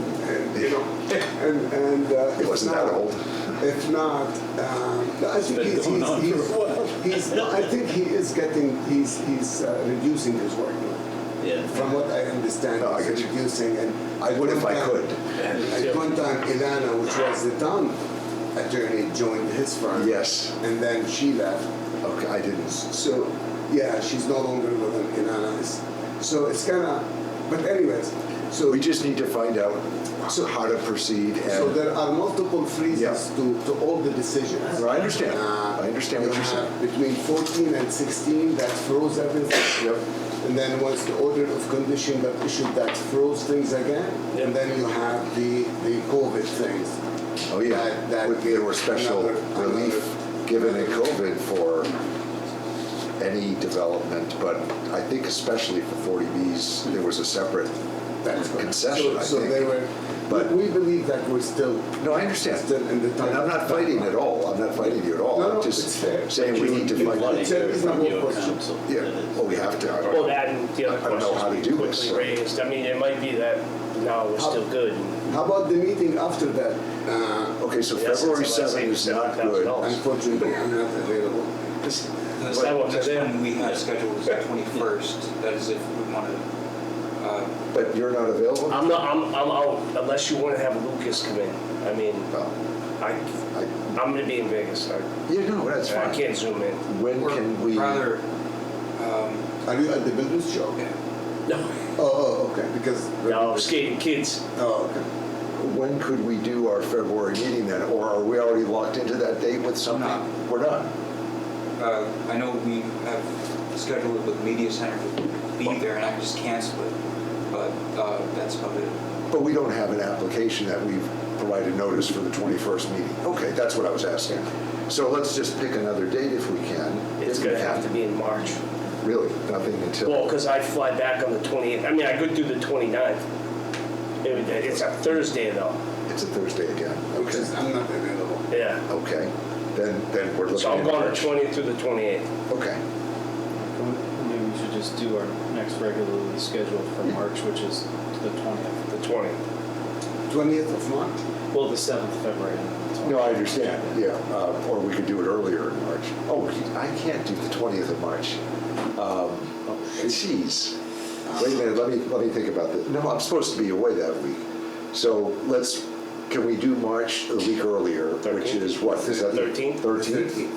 He if wasn't not, that old. If not, I think I think he is he's reducing his workload. Yeah. From what I understand, No, I he's get you. reducing, and I would if I could. At one time, Ilana, which was the town attorney, joined his firm. Yes. And then she left. Okay, I didn't. So, yeah, she's no longer with Ilana. So it's kind of, but anyways, so We just need to find out how to proceed. so And there are multiple freezes Yeah. to all the decisions. I understand. I understand what you you're saying. have between 14 and 16, that froze everything. Yep. And then once the order of condition got issued, that froze things again. Yep. And then you have the COVID things. Oh, yeah. There were special relief given in COVID for any development, but I think especially for 40Bs, there was a separate That's correct. concession, I So think. they were, But- but we believe that we're still. No, I understand. Still in the time. And I'm not fighting at all. I'm not fighting you at all. No, I'm no, just it's fair. saying we need to find out. It's a reasonable From your question. council. Yeah, well, we have to. I don't Well, know. that and the other I don't know how to questions do we this, quickly so. raised. I mean, it might be that now we're still good. How about the meeting after that? Okay, so Yes, February it's like 7 is not good. $7,000. Unfortunately, I'm not available. The That one next to them. one we have scheduled is the 21st. That is if we wanted to, But you're not available? I'm out unless you want to have Lucas come in. I mean, Well, I'm gonna be in Vegas. yeah, no, that's I fine. can't zoom in. When or can we? rather, Are you at the builders show? yeah. No, Oh, okay, because. no, skating kids. Oh, okay. When could we do our February meeting then? Or are we already locked into that date with something? not. We're not. I know we have scheduled it with the media center to be there, and I can just cancel it. But that's about it. But we don't have an application that we've provided notice for the 21st meeting. Okay, that's what I was asking. So let's just pick another date if we can. It's If we gonna have can. to be in March. Really, nothing until. Well, because I fly back on the 28th. I mean, I could do the 29th. It's a Thursday though. It's a Thursday again. Which Okay. is, I'm not available. Yeah. Okay. Then we're looking So I'll at go on the March. 20th through the 28th. Okay. Maybe we should just do our next regularly scheduled for March, which is the 20th. The 20th. 20th of March? Well, the 7th of February. and then the 20th. No, I understand, yeah. Or we could do it earlier in March. Oh, I can't do the 20th of March. Jeez. Wait a minute, let me think about this. No, I'm supposed to be away that week. So can we do March a week earlier, which is what? Is that 13th? 13th?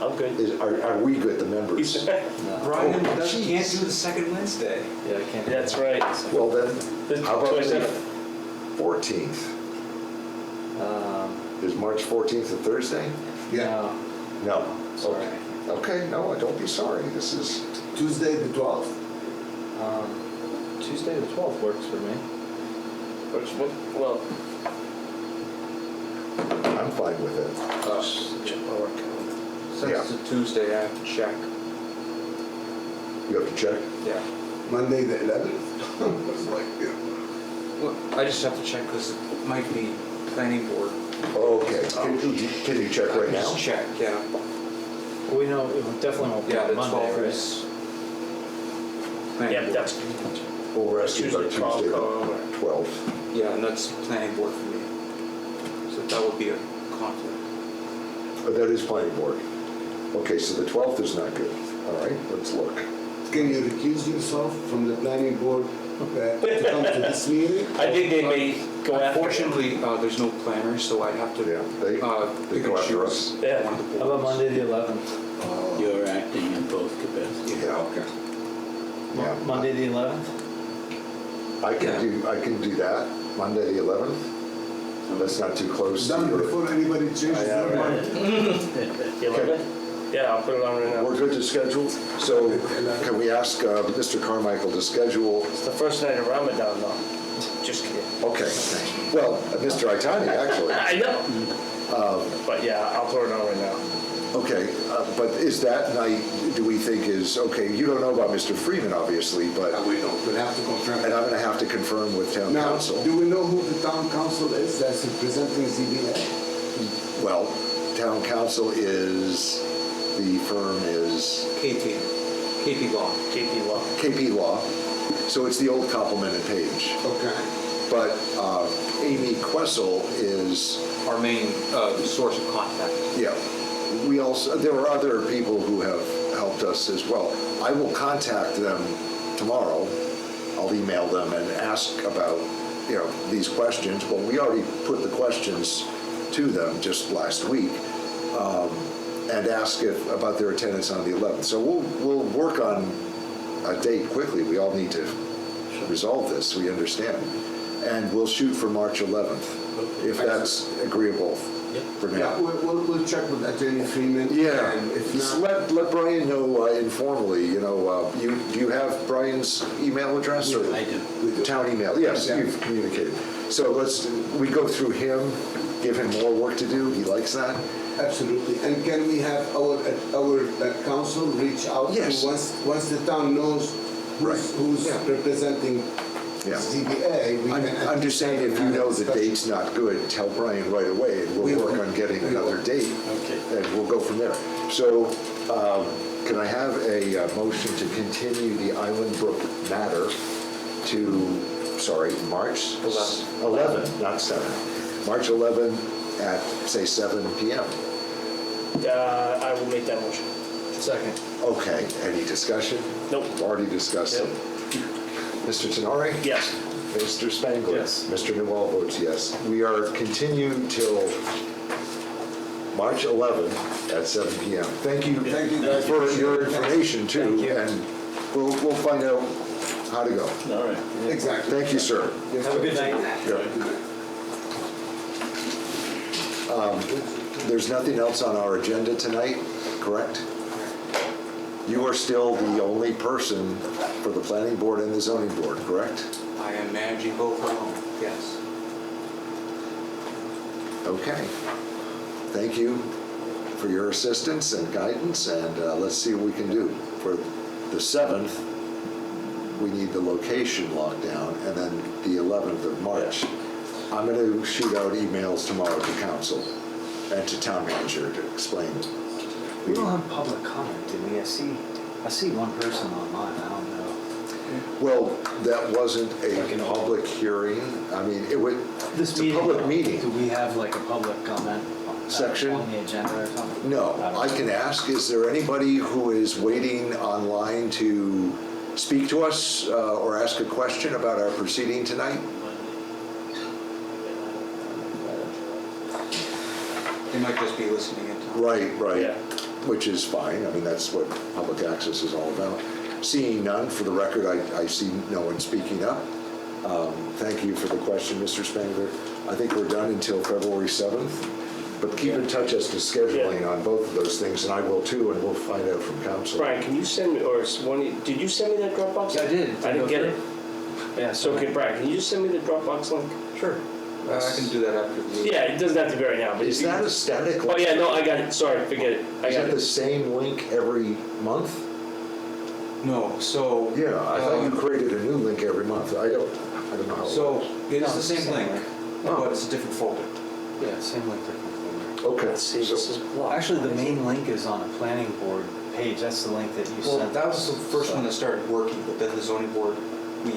I'm good. Are we good, the members? Brian Oh, can't jeez. do the second Wednesday. Yeah, I can't. That's right. Well, then, The how about the 27th. 14th? Is March 14th a Thursday? Yeah. No. Sorry. Okay, no, don't be sorry. This is, Tuesday, the 12th? Tuesday the 12th works for me. Well, I'm fine with it. check my work calendar. Since it's a Tuesday, I have to check. You have to check? Yeah. Monday the 11th? It's like, yeah. Well, I just have to check because it might be planning board. Okay, can you check right now? Just check, yeah. We know, it definitely won't be Yeah, on the Monday, 12th right? is planning Yeah, board. that's Well, we're asking about Tuesday, Tuesday, Qualcomm, the 12th. Yeah, and that's planning board for me. So that would be a conflict. That is planning board. Okay, so the 12th is not good. All right, let's look. Can you recuse yourself from the planning board to come to this meeting? I think they may go after. Unfortunately, there's no planner, so I'd have to Yeah, they pick go and after choose us. Yeah. one of the boards. How about Monday the 11th? You're acting in both capacities. Yeah, okay. Yeah. Monday the 11th? I can do that, Monday the 11th. That's not too close to Done your... before anybody changes their mind. The 11th? Yeah, I'll put it on right now. We're good to schedule, so can we ask Mr. Carmichael to schedule? It's the first night of Ramadan, though. Just kidding. Okay, well, Mr. Itani, actually. I know. But yeah, I'll put it on right now. Okay, but is that night, do we think is, okay, you don't know about Mr. Freeman, obviously, but, We don't, we'll have to confirm. and I'm gonna have to confirm with town Now, council. do we know who the town council is that's representing ZBA? Well, town council is, the firm is KP Law. KP Law. KP Law, so it's the old Complement and Page. Okay. But Amy Questle is, Our main source of contact. yeah, we also, there are other people who have helped us as well. I will contact them tomorrow. I'll email them and ask about, these questions. Well, we already put the questions to them just last week, and ask about their attendance on the 11th. So we'll work on a date quickly. We all need to resolve this, we understand. And we'll shoot for March 11th, if that's agreeable for Yeah, now. we'll check with Attorney Freeman. Yeah, And if just not, let Brian know informally, do you have Brian's email address? Or I do. Town email, yes, Yeah. you've communicated. So we go through him, give him more work to do, he likes that. absolutely. And can we have our council reach out? to Yes. Once the town knows Right. who's Yeah. representing Yeah. ZBA, we can. I'm just saying, if you know the discussion. date's not good, tell Brian right away, and We we'll work will. on getting We another will. date. Okay. And we'll go from there. So, can I have a motion to continue the Island Brook matter to, March? 11, not 7. March 11 at, say, 7 PM. I will make that motion. Second. Okay, any discussion? Nope. We've already discussed it. Mr. Tenori? Yes. Mr. Spangler? Yes. Mr. Newell votes yes. We are continued till March 11 at 7 PM. Thank you. Thank you, guys. For your information too, Thank you. and we'll find out how to go. All right. Exactly. Thank you, sir. Yes, Have a sir. good night. There's nothing else on our agenda tonight, correct? You are still the only person for the planning board and the zoning board, correct? I am managing both alone, yes. Okay. Thank you for your assistance and guidance, and let's see what we can do. For the 7th, we need the location locked down, and then the 11th of March. I'm going to shoot out emails tomorrow to council and to town manager to explain. We don't have public comment, do we? I see one person online, I don't know. Well, that wasn't Like a an public hearing. I mean, This it's a public meeting. Do we have like a public comment Section? on the agenda or something? No, don't I know. can ask, is there anybody who is waiting online to speak to us or ask a question about our proceeding tonight? They might just be listening in. Right, Yeah. which is fine. I mean, that's what public access is all about. Seeing none, for the record, I see no one speaking up. Thank you for the question, Mr. Spangler. I think we're done until February 7th, but keep in touch as to scheduling on both of those things, and I will too, and we'll find out from council. Brian, can you send me, did you send me that Dropbox? Yeah, I did. I didn't get it. Yeah, So, okay, Brian, can you just send me the Dropbox link? Sure. I can do that after the meeting. Yeah, it doesn't have to be right now, but Is if you- that a static Oh, link? yeah, no, I got it, sorry, forget it, I Is got it the it. same link every month? No, so. Yeah, I thought you created a new link every month. I don't know how it So works. it No, is the it's the same same link, link. but it's a different folder. Yeah, same link, different folder. Okay. Let's see, this is blocked. Actually, the main link is on a planning board page. That's the link that you Well, sent. that was the first So- one that started working, but then the zoning board, we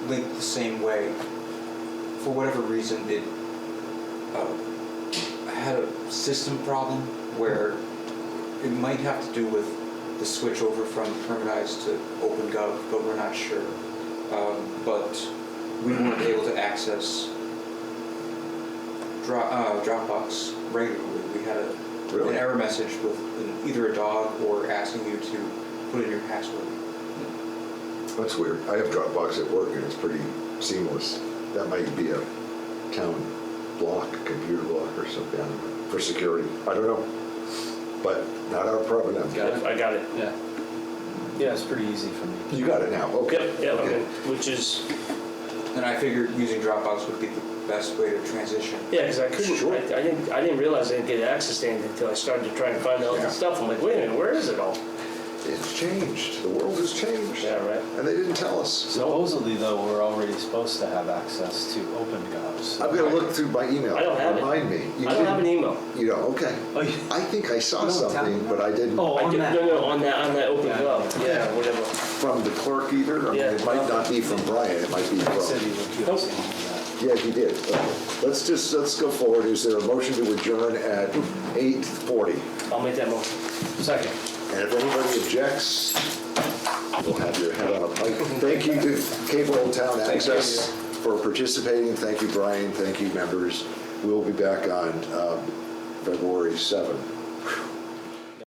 linked the same way. For whatever reason, it had a system problem where it might have to do with the switch over from Permanized to OpenGov, but we're not sure. But we weren't able to access Dropbox regularly. We had an Really? error message with either a dog or asking you to put in your password. That's weird. I have Dropbox at work and it's pretty seamless. That might be a town block, computer block or something, I don't know, for security. I don't know. But not our problem. Got it? I got it. Yeah. Yeah, it's pretty easy for me. You got it now, okay. Yep, yep, Okay. which is, And I figured using Dropbox would be the best way to transition. yeah, because I couldn't, Sure. I didn't realize I didn't get access to anything until I started to try and find all Yeah. this stuff. I'm like, wait a minute, where is it all? It's changed. The world has changed. Yeah, right. And they didn't tell us. Supposedly, though, we're already supposed to have access to OpenGov. So. I'm gonna look through my email. I don't have it. Remind me. You I don't have an didn't- email. You don't, okay. Oh, you- I think I saw You don't have something, it? but I didn't. Oh, I on did, that. no, on that open Yeah. glove, yeah, whatever. From the clerk either? I mean, Yeah. it might not be from Brian, it might be He said he from. would do Nope. something like Yeah, he did. Okay. Let's go forward. Is there a motion to adjourn at 8:40? I'll make that motion. that. Second. And if anybody objects, we'll have your head on a pike. Thank you to Cable Town Access for participating. Thank you, Brian. Thank you, members. We'll be back on February 7th.